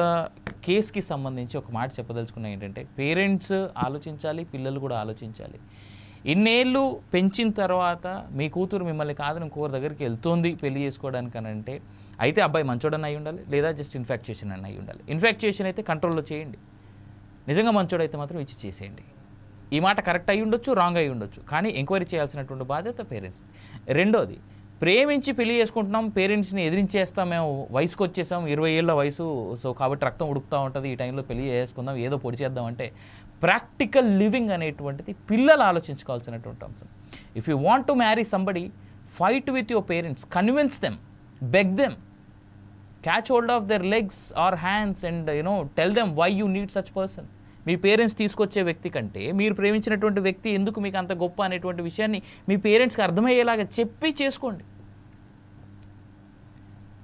కేసుకి సంబంధించి ఒక మాట చెప్పదలుచుకున్నా ఏంటంటే పేరెంట్స్ ఆలోచించాలి, పిల్లలు కూడా ఆలోచించాలి. ఇన్నేళ్ళు పెంచిన తర్వాత మీ కూతురు మిమ్మల్ని కాదని ఇంకోరి దగ్గరికి వెళ్తుంది పెళ్లి చేసుకోవడానికి అని అంటే అయితే అబ్బాయి మంచోడని అయి ఉండాలి, లేదా జస్ట్ ఇన్ఫాక్చుయేషన్ అని అయి ఉండాలి. ఇన్ఫాక్చుయేషన్ అయితే కంట్రోల్లో చేయండి, నిజంగా మంచోడైతే మాత్రం ఇచ్చి చేసేయండి. ఈ మాట కరెక్ట్ అయి ఉండొచ్చు, రాంగ్ అయి ఉండొచ్చు, కానీ ఎంక్వైరీ చేయాల్సినటువంటి బాధ్యత పేరెంట్స్. రెండోది, ప్రేమించి పెళ్లి చేసుకుంటున్నాం, పేరెంట్స్ని ఎదిరించేస్తాం, మేము వయసుకు వచ్చేసాం, 20 ఏళ్ళ వయసు, సో కాబట్టి రక్తం ఉడుకుతూ ఉంటుంది, ఈ టైంలో పెళ్లి చేసుకుందాం, ఏదో పొడి చేద్దాం అంటే ప్రాక్టికల్ లివింగ్ అనేటువంటిది పిల్లలు ఆలోచించుకోవాల్సినటువంటి అంశం. If you want to marry somebody, fight with your parents, convince them, beg them, catch hold of their legs or hands and tell them why you need such person. Me parents తీసుకొచ్చే వ్యక్తి కంటే మీరు ప్రేమించినటువంటి వ్యక్తి ఎందుకు మీకు అంత గొప్ప అనేటువంటి విషయాన్ని మీ పేరెంట్స్కి అర్థమయ్యేలాగా చెప్పి చేసుకోండి.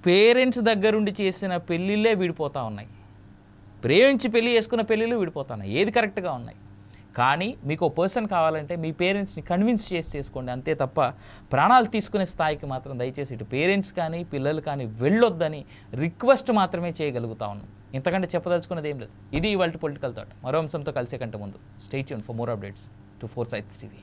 పేరెంట్స్ దగ్గరుండి చేసిన పెళ్ళిళ్ళే విడిపోతూ ఉన్నాయి, ప్రేమించి పెళ్లి చేసుకున్న పెళ్ళిళ్ళు విడిపోతున్నాయి. ఏది కరెక్ట్గా ఉన్నాయి? కానీ మీకు ఒక పర్సన్ కావాలంటే మీ పేరెంట్స్ని కన్విన్స్ చేసుకోండి, అంతే తప్ప ప్రాణాలు తీసుకునే స్థాయికి మాత్రం దయచేసి ఇటు పేరెంట్స్ కానీ పిల్లలు కానీ వెళ్ళొద్దని రిక్వెస్ట్ మాత్రమే చేయగలుగుతా ఉన్నాం. ఇంతకంటే చెప్పదలుచుకున్నది ఏం లేదు. ఇది ఇవాళ పొలిటికల్ థాట్. మరో అంశంతో కలిసే కంటే ముందు stay tune for more updates to four sides TV.